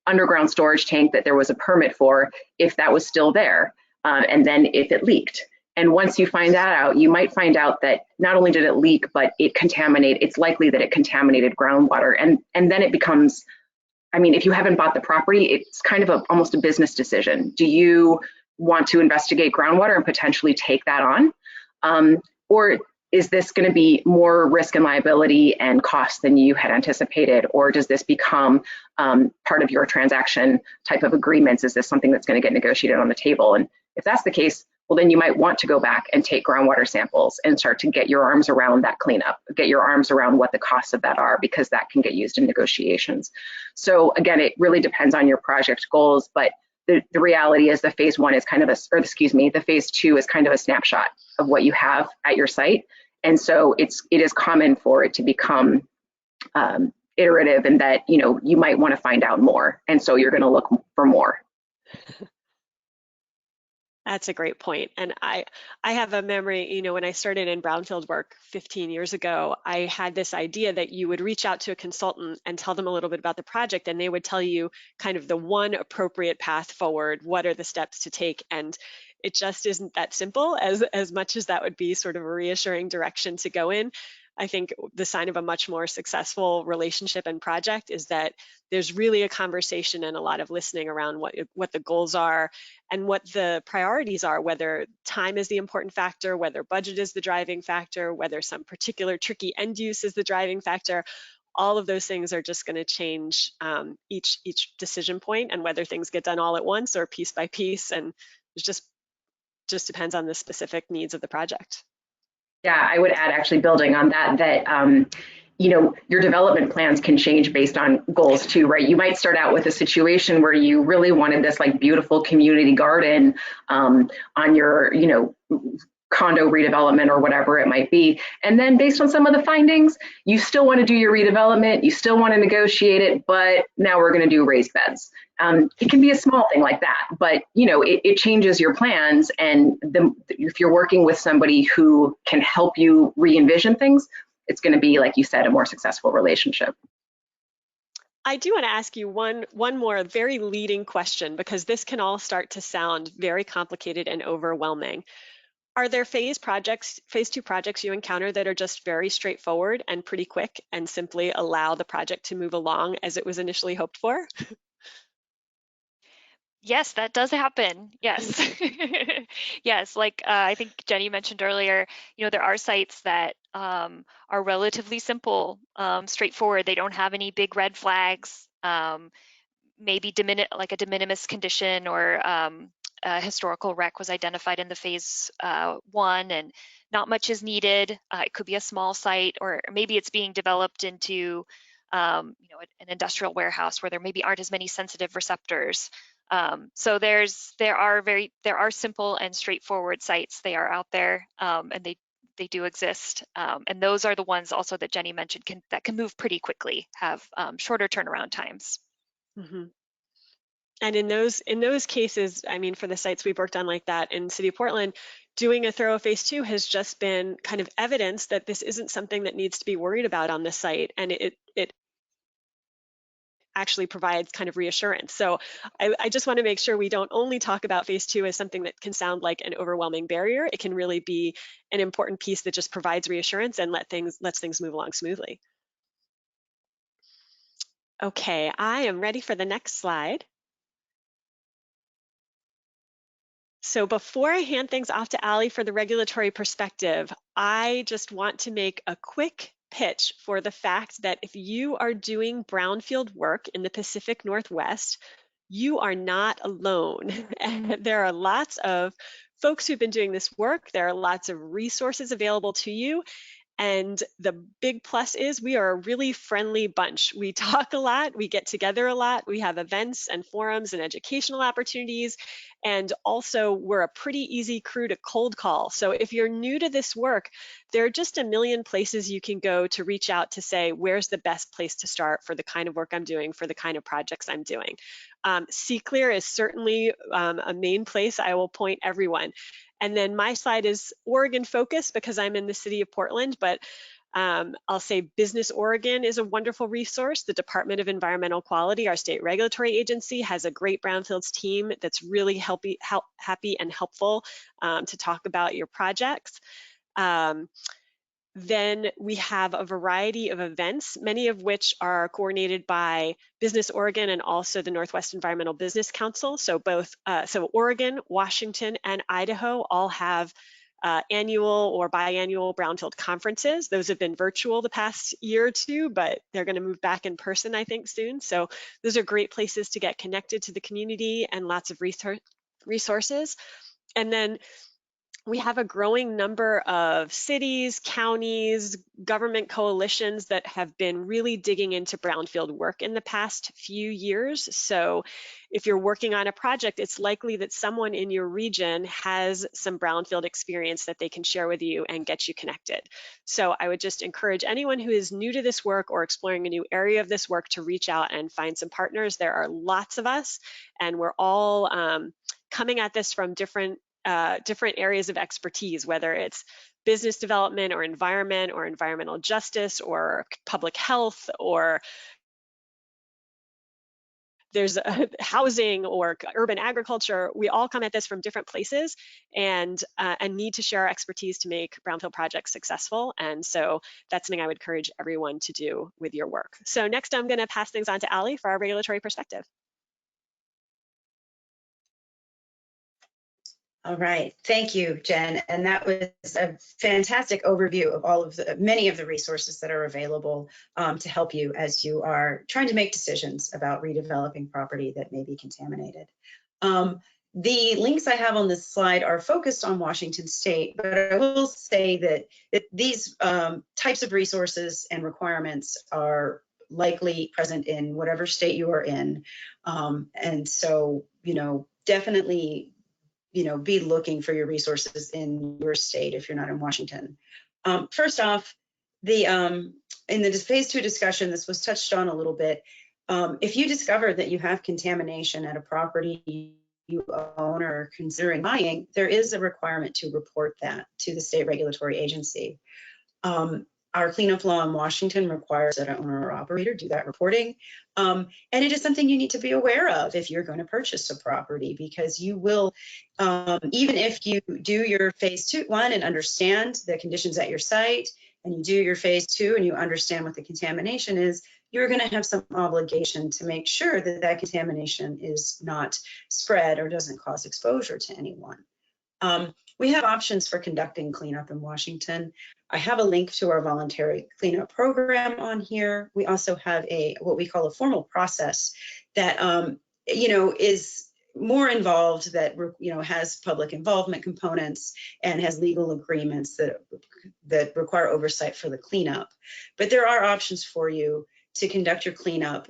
Speaker 4: underground storage tank that there was a permit for, if that was still there, and then if it leaked. And once you find that out, you might find out that not only did it leak, but it's likely that it contaminated groundwater. And then it becomes, if you haven't bought the property, it's kind of almost a business decision. Do you want to investigate groundwater and potentially take that on? Or is this going to be more risk and liability and cost than you had anticipated? Or does this become part of your transaction type of agreements? Is this something that's going to get negotiated on the table? And if that's the case, well, then you might want to go back and take groundwater samples and start to get your arms around that cleanup, get your arms around what the costs of that are, because that can get used in negotiations. So again, it really depends on your project goals, but the reality is the phase one is kind of the phase two is kind of a snapshot of what you have at your site. And so it is common for it to become iterative, and that, you might want to find out more. And so you're going to look for more.
Speaker 1: That's a great point. And I have a memory, when I started in brownfield work 15 years ago, I had this idea that you would reach out to a consultant and tell them a little bit about the project, and they would tell you kind of the one appropriate path forward, what are the steps to take. And it just isn't that simple, as much as that would be sort of a reassuring direction to go in. I think the sign of a much more successful relationship and project is that there's really a conversation and a lot of listening around what the goals are and what the priorities are, whether time is the important factor, whether budget is the driving factor, whether some particular tricky end use is the driving factor. All of those things are just going to change each decision point, and whether things get done all at once or piece by piece. And it just depends on the specific needs of the project.
Speaker 4: Yeah, I would add, actually building on that, your development plans can change based on goals too, right? You might start out with a situation where you really wanted this like beautiful community garden on your, condo redevelopment or whatever it might be. And then based on some of the findings, you still want to do your redevelopment, you still want to negotiate it, but now we're going to do raised beds. It can be a small thing like that, but it changes your plans. And if you're working with somebody who can help you re-envision things, it's going to be, like you said, a more successful relationship.
Speaker 1: I do want to ask you one more very leading question, because this can all start to sound very complicated and overwhelming. Are there phase two projects you encounter that are just very straightforward and pretty quick and simply allow the project to move along as it was initially hoped for?
Speaker 3: Yes, that does happen. Yes. Yes, like I think Jenny mentioned earlier, there are sites that are relatively simple, straightforward. They don't have any big red flags, maybe like a de minimis condition, or a historical wreck was identified in the phase one and not much is needed. It could be a small site, or maybe it's being developed into an industrial warehouse where there maybe aren't as many sensitive receptors. So there are simple and straightforward sites. They are out there, and they do exist. And those are the ones also that Jenny mentioned that can move pretty quickly, have shorter turnaround times.
Speaker 1: Mm-hmm. And in those cases, I mean, for the sites we've worked on like that in City of Portland, doing a thorough phase two has just been kind of evidence that this isn't something that needs to be worried about on this site, and it actually provides kind of reassurance. So I just want to make sure we don't only talk about phase two as something that can sound like an overwhelming barrier. It can really be an important piece that just provides reassurance and lets things move along smoothly. Okay, I am ready for the next slide. So before I hand things off to Ali for the regulatory perspective, I just want to make a quick pitch for the fact that if you are doing brownfield work in the Pacific Northwest, you are not alone. And there are lots of folks who've been doing this work. There are lots of resources available to you. And the big plus is we are a really friendly bunch. We talk a lot, we get together a lot, we have events and forums and educational opportunities. And also we're a pretty easy crew to cold call. So if you're new to this work, there are just a million places you can go to reach out to say, where's the best place to start for the kind of work I'm doing, for the kind of projects I'm doing. CClear is certainly a main place I will point everyone. And then my slide is Oregon focused because I'm in the city of Portland, but I'll say Business Oregon is a wonderful resource. The Department of Environmental Quality, our state regulatory agency, has a great brownfields team that's really happy and helpful to talk about your projects. Then we have a variety of events, many of which are coordinated by Business Oregon and also the Northwest Environmental Business Council. So both, Oregon, Washington, and Idaho all have annual or biannual brownfield conferences. Those have been virtual the past year or two, but they're going to move back in person, I think, soon. So those are great places to get connected to the community and lots of resources. And then we have a growing number of cities, counties, government coalitions that have been really digging into brownfield work in the past few years. So if you're working on a project, it's likely that someone in your region has some brownfield experience that they can share with you and get you connected. So I would just encourage anyone who is new to this work or exploring a new area of this work to reach out and find some partners. There are lots of us, and we're all coming at this from different areas of expertise, whether it's business development or environmental justice or public health, or there's housing or urban agriculture. We all come at this from different places and need to share our expertise to make brownfield projects successful. And so that's something I would encourage everyone to do with your work. So next I'm going to pass things on to Ali for our regulatory perspective.
Speaker 2: All right, thank you, Jen. And that was a fantastic overview of all of many of the resources that are available to help you as you are trying to make decisions about redeveloping property that may be contaminated. The links I have on this slide are focused on Washington State, but I will say that these types of resources and requirements are likely present in whatever state you are in. And so, definitely be looking for your resources in your state if you're not in Washington. First off, in the Phase II discussion, this was touched on a little bit. If you discover that you have contamination at a property you own or are considering buying, there is a requirement to report that to the state regulatory agency. Our cleanup law in Washington requires that an owner or operator do that reporting. And it is something you need to be aware of if you're going to purchase a property, because you will, even if you do your Phase I and understand the conditions at your site, and you do your Phase II and you understand what the contamination is, you're going to have some obligation to make sure that that contamination is not spread or doesn't cause exposure to anyone. We have options for conducting cleanup in Washington. I have a link to our voluntary cleanup program on here. We also have what we call a formal process that is more involved, that has public involvement components and has legal agreements that require oversight for the cleanup. But there are options for you to conduct your cleanup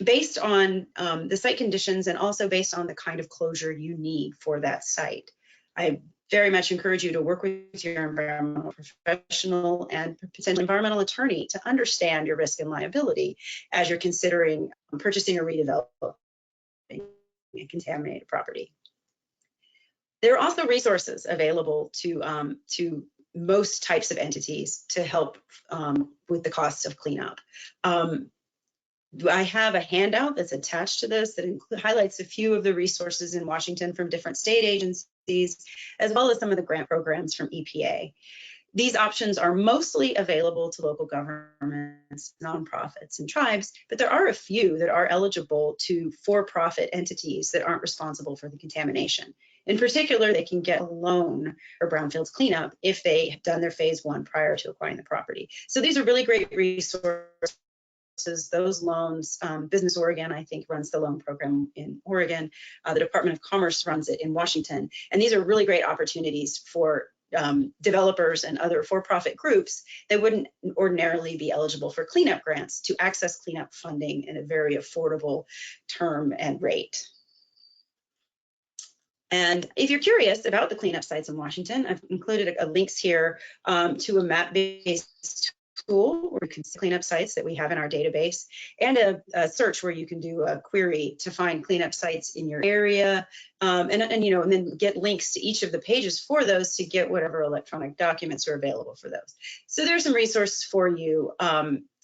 Speaker 2: based on the site conditions and also based on the kind of closure you need for that site. I very much encourage you to work with your environmental professional and potential environmental attorney to understand your risk and liability as you're considering purchasing or redeveloping a contaminated property. There are also resources available to most types of entities to help with the costs of cleanup. I have a handout that's attached to this that highlights a few of the resources in Washington from different state agencies, as well as some of the grant programs from EPA. These options are mostly available to local governments, nonprofits, and tribes, but there are a few that are eligible to for-profit entities that aren't responsible for the contamination. In particular, they can get a loan for Brownfields cleanup if they have done their Phase I prior to acquiring the property. So these are really great resources. Those loans, Business Oregon, I think, runs the loan program in Oregon. The Department of Commerce runs it in Washington. And these are really great opportunities for developers and other for-profit groups that wouldn't ordinarily be eligible for cleanup grants to access cleanup funding in a very affordable term and rate. And if you're curious about the cleanup sites in Washington, I've included links here to a map-based tool where you can see cleanup sites that we have in our database, and a search where you can do a query to find cleanup sites in your area, and then get links to each of the pages for those to get whatever electronic documents are available for those. So there's some resources for you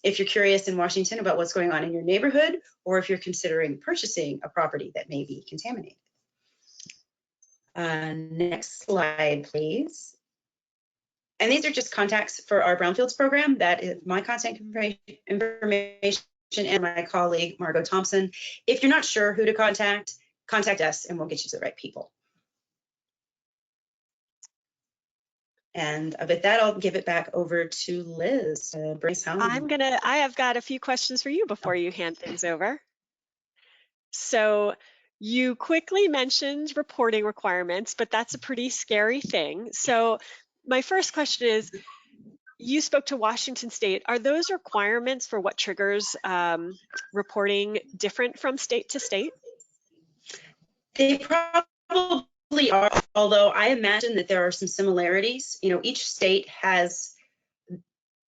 Speaker 2: if you're curious in Washington about what's going on in your neighborhood, or if you're considering purchasing a property that may be contaminated. Next slide, please. And these are just contacts for our Brownfields program. That is my contact information and my colleague, Margot Thompson. If you're not sure who to contact us and we'll get you to the right people. And with that, I'll give it back over to Liz to bring us home.
Speaker 1: I have got a few questions for you before you hand things over. So you quickly mentioned reporting requirements, but that's a pretty scary thing. So my first question is, you spoke to Washington State. Are those requirements for what triggers reporting different from state to state?
Speaker 2: They probably are, although I imagine that there are some similarities. Each state has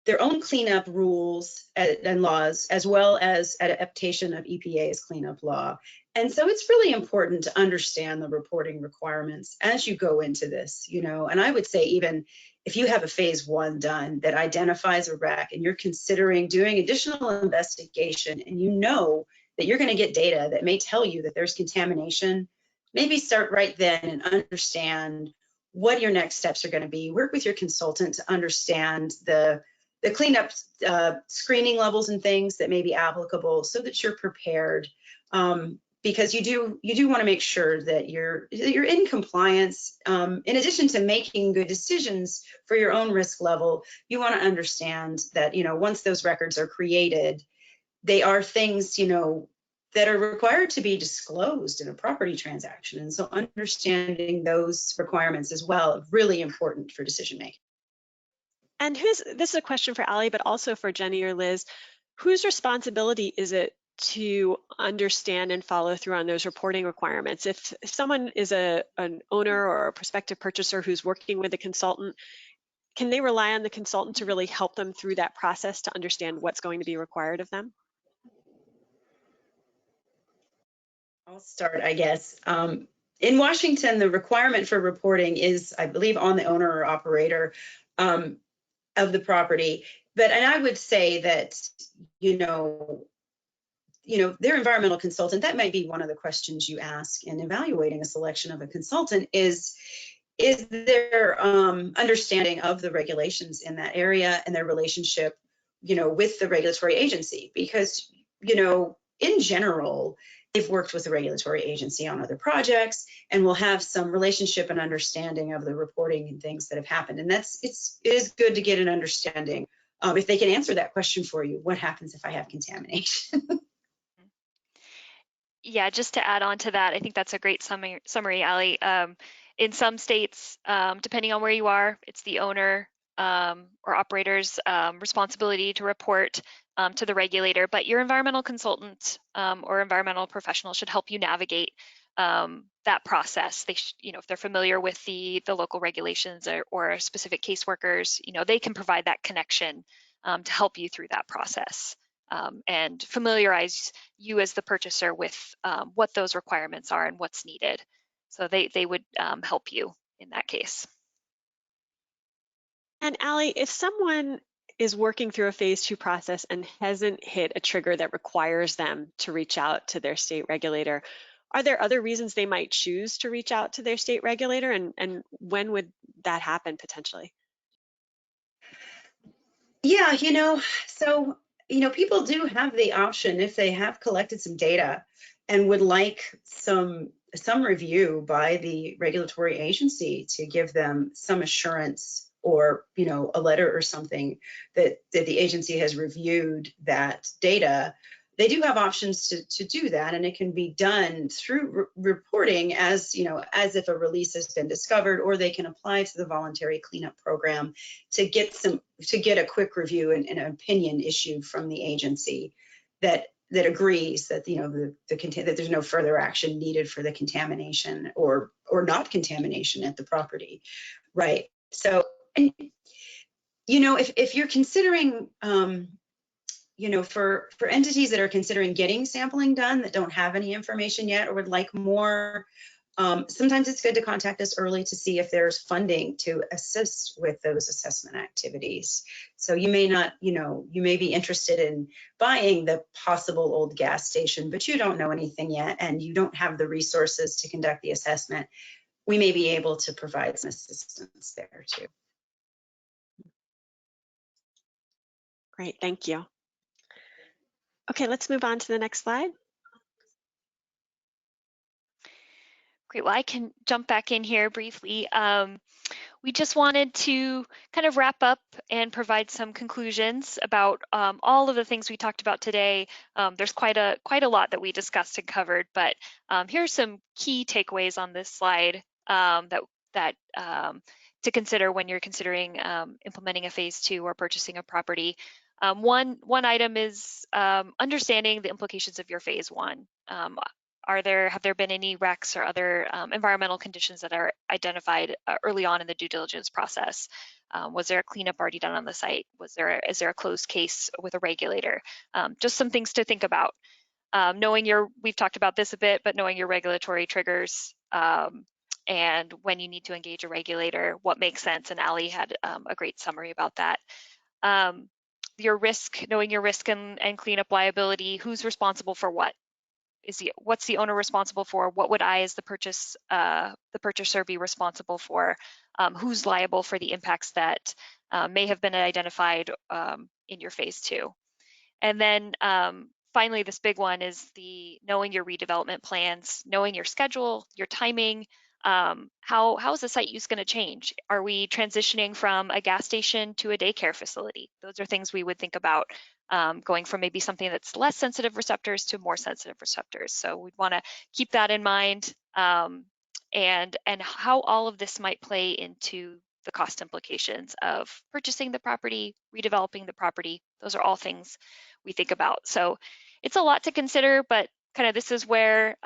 Speaker 2: their own cleanup rules and laws, as well as adaptation of EPA's cleanup law. And so it's really important to understand the reporting requirements as you go into this, and I would say even if you have a Phase I done that identifies a wreck and you're considering doing additional investigation and you know that you're going to get data that may tell you that there's contamination, maybe start right then and understand what your next steps are going to be. Work with your consultant to understand the cleanup screening levels and things that may be applicable so that you're prepared. Because you do want to make sure that you're in compliance. In addition to making good decisions for your own risk level, you want to understand that once those records are created, they are things that are required to be disclosed in a property transaction. And so understanding those requirements as well are really important for decision making.
Speaker 1: And this is a question for Allie, but also for Jenny or Liz. Whose responsibility is it to understand and follow through on those reporting requirements. If someone is an owner or a prospective purchaser who's working with a consultant, can they rely on the consultant to really help them through that process to understand what's going to be required of them?
Speaker 2: I'll start, I guess. In Washington, the requirement for reporting is, I believe, on the owner or operator of the property. And I would say that, their environmental consultant, that might be one of the questions you ask in evaluating a selection of a consultant is their understanding of the regulations in that area and their relationship, with the regulatory agency. Because, in general, they've worked with the regulatory agency on other projects and will have some relationship and understanding of the reporting and things that have happened. And it is good to get an understanding if they can answer that question for you. What happens if I have contamination?
Speaker 3: Yeah, just to add on to that, I think that's a great summary, Allie. In some states, depending on where you are, it's the owner or operator's responsibility to report to the regulator, but your environmental consultant or environmental professional should help you navigate that process. They if they're familiar with the local regulations or specific caseworkers, they can provide that connection to help you through that process. And familiarize you as the purchaser with what those requirements are and what's needed. So they would help you in that case.
Speaker 1: And Allie, if someone is working through a phase 2 process and hasn't hit a trigger that requires them to reach out to their state regulator, are there other reasons they might choose to reach out to their state regulator, and when would that happen potentially?
Speaker 2: Yeah, so, people do have the option if they have collected some data and would like some review by the regulatory agency to give them some assurance or, a letter or something that the agency has reviewed that data. They do have options to do that, and it can be done through reporting as if a release has been discovered, or they can apply to the voluntary cleanup program to get a quick review and an opinion issued from the agency that agrees that that there's no further action needed for the contamination or not contamination at the property, right? So, and if you're considering for entities that are considering getting sampling done that don't have any information yet or would like more, sometimes it's good to contact us early to see if there's funding to assist with those assessment activities. So you may not, you may be interested in buying the possible old gas station, but you don't know anything yet and you don't have the resources to conduct the assessment. We may be able to provide some assistance there too.
Speaker 1: Great, thank you. Okay, let's move on to the next slide.
Speaker 3: Great, well, I can jump back in here briefly. We just wanted to kind of wrap up and provide some conclusions about all of the things we talked about today. There's quite a lot that we discussed and covered, but here's some key takeaways on this slide that to consider when you're considering implementing a phase 2 or purchasing a property. One item is understanding the implications of your phase 1. Have there been any wrecks or other environmental conditions that are identified early on in the due diligence process? Was there a cleanup already done on the site? Is there a closed case with a regulator? Just some things to think about. We've talked about this a bit, but knowing your regulatory triggers and when you need to engage a regulator, what makes sense, and Allie had a great summary about that. Your risk, knowing your risk and cleanup liability, who's responsible for what? What's the owner responsible for? What would I, as the purchaser, be responsible for? Who's liable for the impacts that may have been identified in your phase 2? And then finally, this big one is knowing your redevelopment plans, knowing your schedule, your timing. How is the site use going to change? Are we transitioning from a gas station to a daycare facility? Those are things we would think about. Going from maybe something that's less sensitive receptors to more sensitive receptors. So we'd want to keep that in mind, and how all of this might play into the cost implications of purchasing the property, redeveloping the property. Those are all things we think about. So it's a lot to consider, but kind of this is where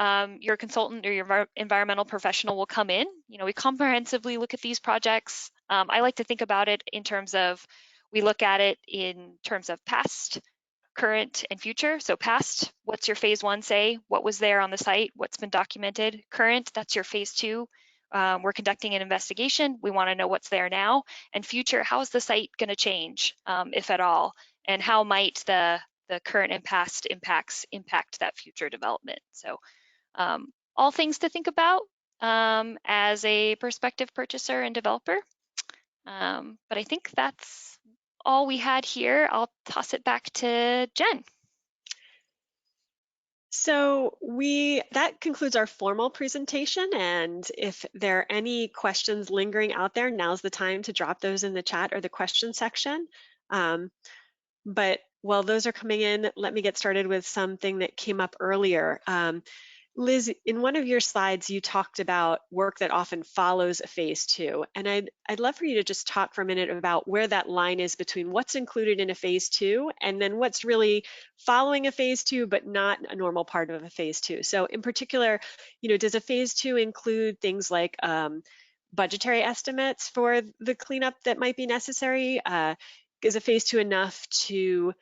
Speaker 3: your consultant or your environmental professional will come in. You know, we comprehensively look at these projects. I like to think about it in terms of, we look at it in terms of past, current, and future. So past, what's your phase one say? What was there on the site? What's been documented? Current, that's your phase two. We're conducting an investigation. We want to know what's there now. And future, how is the site going to change, if at all? And how might the current and past impacts impact that future development? So all things to think about as a prospective purchaser and developer. But I think that's all we had here. I'll toss it back to Jen.
Speaker 1: So that concludes our formal presentation, and if there are any questions lingering out there, now's the time to drop those in the chat or the question section. But while those are coming in, let me get started with something that came up earlier. Liz, in one of your slides, you talked about work that often follows a phase two, and I'd love for you to just talk for a minute about where that line is between what's included in a phase two and then what's really following a phase two but not a normal part of a phase two. So in particular, you know, does a phase two include things like budgetary estimates for the cleanup that might be necessary? Is a phase two enough to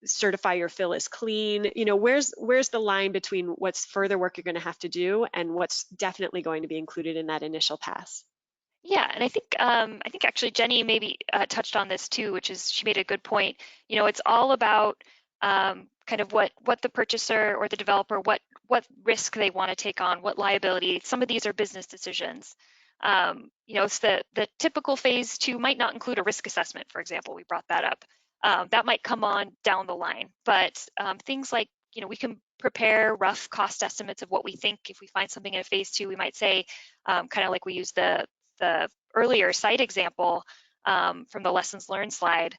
Speaker 1: certify your fill is clean? You know, where's the line between what's further work you're going to have to do and what's definitely going to be included in that initial pass?
Speaker 3: Yeah, and I think actually Jenny maybe touched on this too, which is, she made a good point. You know, it's all about kind of what the purchaser or the developer, what risk they want to take on, what liability. Some of these are business decisions. You know, it's the typical phase two might not include a risk assessment, for example. We brought that up. That might come on down the line, but things like, you know, we can prepare rough cost estimates of what we think. If we find something in a phase two, we might say, kind of like we use the earlier site example from the lessons learned slide.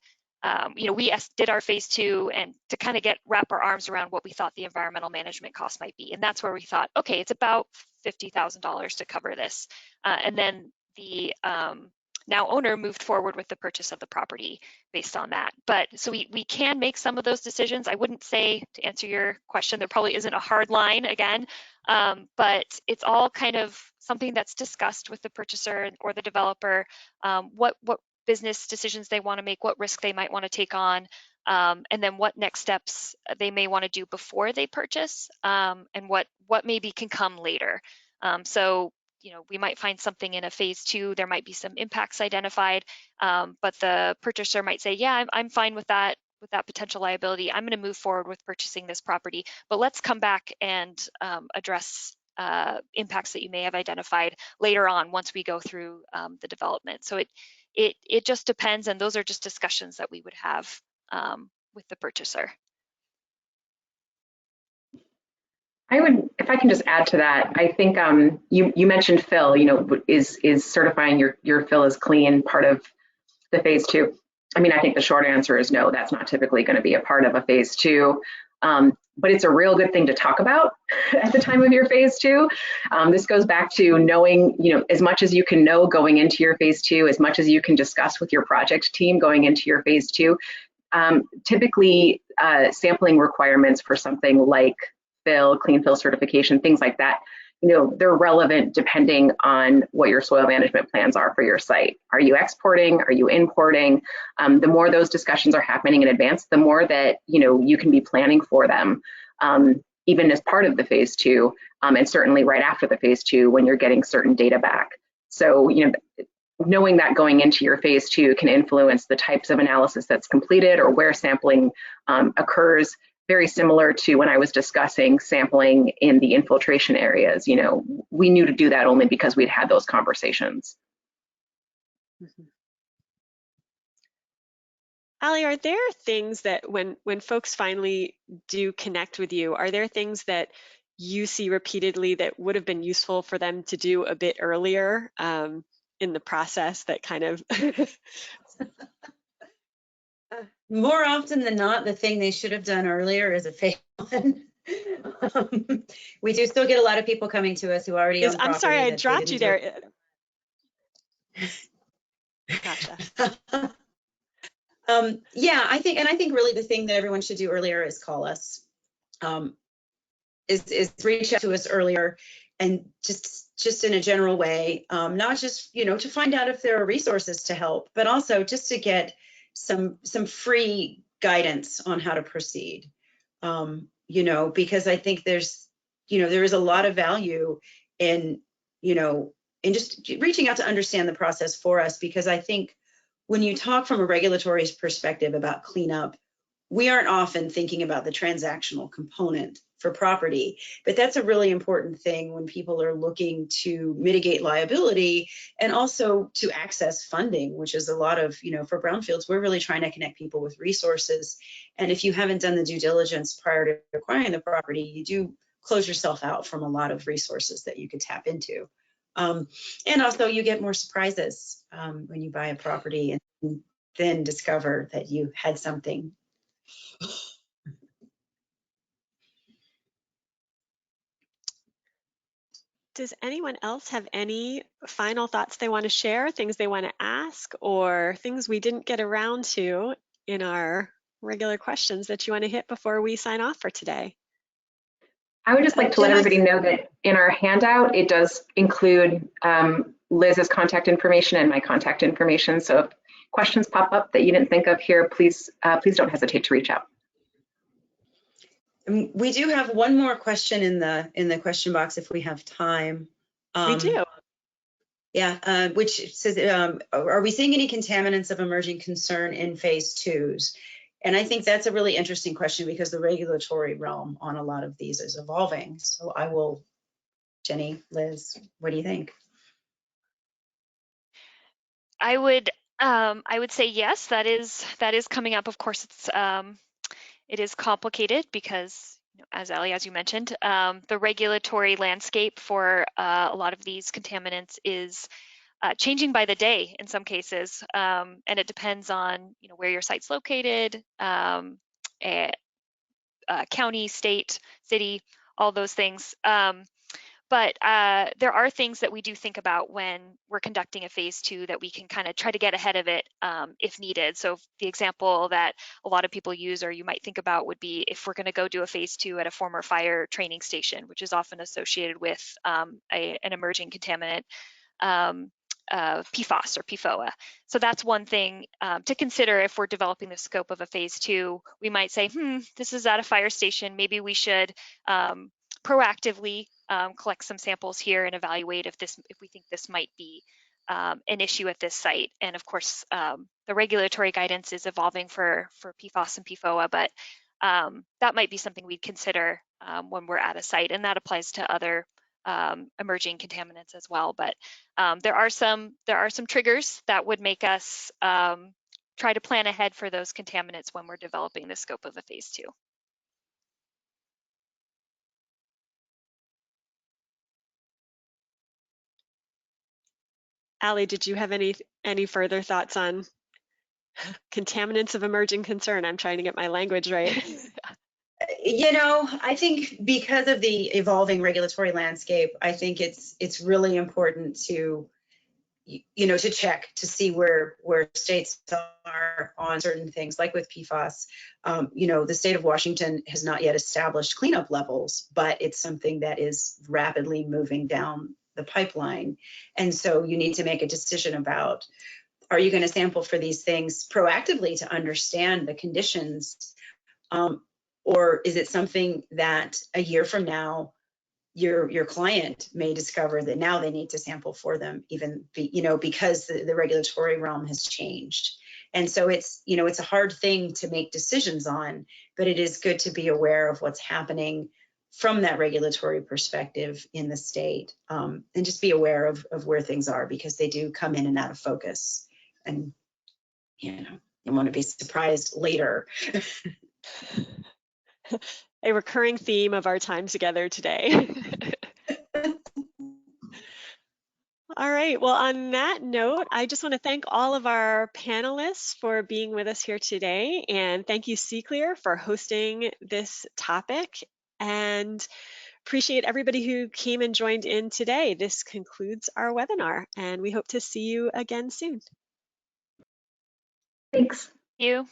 Speaker 3: You know, we did our phase two and to kind of wrap our arms around what we thought the environmental management cost might be. And that's where we thought, okay, it's about $50,000 to cover this. And then the now owner moved forward with the purchase of the property based on that. But so we can make some of those decisions. I wouldn't say, to answer your question, there probably isn't a hard line again, but it's all kind of something that's discussed with the purchaser or the developer, what business decisions they want to make, what risk they might want to take on, and then what next steps they may want to do before they purchase, and what maybe can come later. So, you know, we might find something in a phase two, there might be some impacts identified, but the purchaser might say, yeah, I'm fine with that potential liability. I'm going to move forward with purchasing this property, but let's come back and address impacts that you may have identified later on once we go through the development. So it just depends, and those are just discussions that we would have with the purchaser.
Speaker 4: I would, if I can just add to that, I think you mentioned fill, you know, is certifying your fill is clean part of the phase two? I mean, I think the short answer is no, that's not typically going to be a part of a phase two. But it's a real good thing to talk about at the time of your phase two. This goes back to knowing, you know, as much as you can know going into your phase two, as much as you can discuss with your project team going into your phase two. Typically, sampling requirements for something like fill, clean fill certification, things like that, you know, they're relevant depending on what your soil management plans are for your site. Are you exporting? Are you importing? The more those discussions are happening in advance, the more that, you know, you can be planning for them, even as part of the phase two, and certainly right after the phase two when you're getting certain data back. So, you know, knowing that going into your phase two can influence the types of analysis that's completed or where sampling occurs. Very similar to when I was discussing sampling in the infiltration areas. You know, we knew to do that only because we'd had those conversations.
Speaker 1: Mm-hmm. Ali, are there things that when folks finally do connect with you, are there things that you see repeatedly that would have been useful for them to do a bit earlier in the process that kind of
Speaker 2: More often than not, the thing they should have done earlier is a phase one. We do still get a lot of people coming to us who already own property.
Speaker 1: I'm sorry, I dropped you there. Gotcha.
Speaker 2: Yeah, I think really the thing that everyone should do earlier is call us, is reach out to us earlier, and just in a general way, not just, to find out if there are resources to help, but also just to get some free guidance on how to proceed. Because I think there is a lot of value in, in just reaching out to understand the process for us, because I think when you talk from a regulatory perspective about cleanup, we aren't often thinking about the transactional component for property, but that's a really important thing when people are looking to mitigate liability and also to access funding, which is a lot of, for brownfields, we're really trying to connect people with resources. And if you haven't done the due diligence prior to acquiring the property, you do close yourself out from a lot of resources that you could tap into. And also you get more surprises when you buy a property and then discover that you had something.
Speaker 1: Does anyone else have any final thoughts they want to share, things they want to ask, or things we didn't get around to in our regular questions that you want to hit before we sign off for today?
Speaker 4: I would just like to let everybody know that in our handout, it does include Liz's contact information and my contact information. So if questions pop up that you didn't think of here, please don't hesitate to reach out.
Speaker 2: We do have one more question in the question box if we have time.
Speaker 1: We do.
Speaker 2: Yeah, which says, are we seeing any contaminants of emerging concern in phase twos? And I think that's a really interesting question because the regulatory realm on a lot of these is evolving. So I will, Jenny, Liz, what do you think?
Speaker 3: I would say yes, that is coming up. Of course, it is complicated because, as Ellie, as you mentioned, the regulatory landscape for a lot of these contaminants is changing by the day in some cases, and it depends on where your site's located, county, state, city, all those things. But there are things that we do think about when we're conducting a phase two that we can kind of try to get ahead of it if needed. So the example that a lot of people use or you might think about would be if we're going to go do a phase two at a former fire training station, which is often associated with an emerging contaminant, PFAS or PFOA. So that's one thing to consider if we're developing the scope of a phase two. We might say, this is at a fire station. Maybe we should proactively collect some samples here and evaluate if we think this might be an issue at this site. And of course, the regulatory guidance is evolving for PFAS and PFOA, but that might be something we'd consider when we're at a site, and that applies to other emerging contaminants as well. But there are some triggers that would make us try to plan ahead for those contaminants when we're developing the scope of a phase two.
Speaker 1: Allie, did you have any further thoughts on contaminants of emerging concern? I'm trying to get my language right.
Speaker 2: I think because of the evolving regulatory landscape, I think it's really important to, to check to see where states are on certain things, like with PFAS. The state of Washington has not yet established cleanup levels, but it's something that is rapidly moving down the pipeline. And so you need to make a decision about, are you going to sample for these things proactively to understand the conditions? Or is it something that a year from now, your client may discover that now they need to sample for them, because the regulatory realm has changed. And so it's a hard thing to make decisions on, but it is good to be aware of what's happening from that regulatory perspective in the state, and just be aware of where things are, because they do come in and out of focus, and you want to be surprised later.
Speaker 1: A recurring theme of our time together today. All right, well, on that note, I just want to thank all of our panelists for being with us here today, and thank you, CClear, for hosting this topic, and appreciate everybody who came and joined in today. This concludes our webinar, and we hope to see you again soon.
Speaker 4: Thanks.
Speaker 3: You.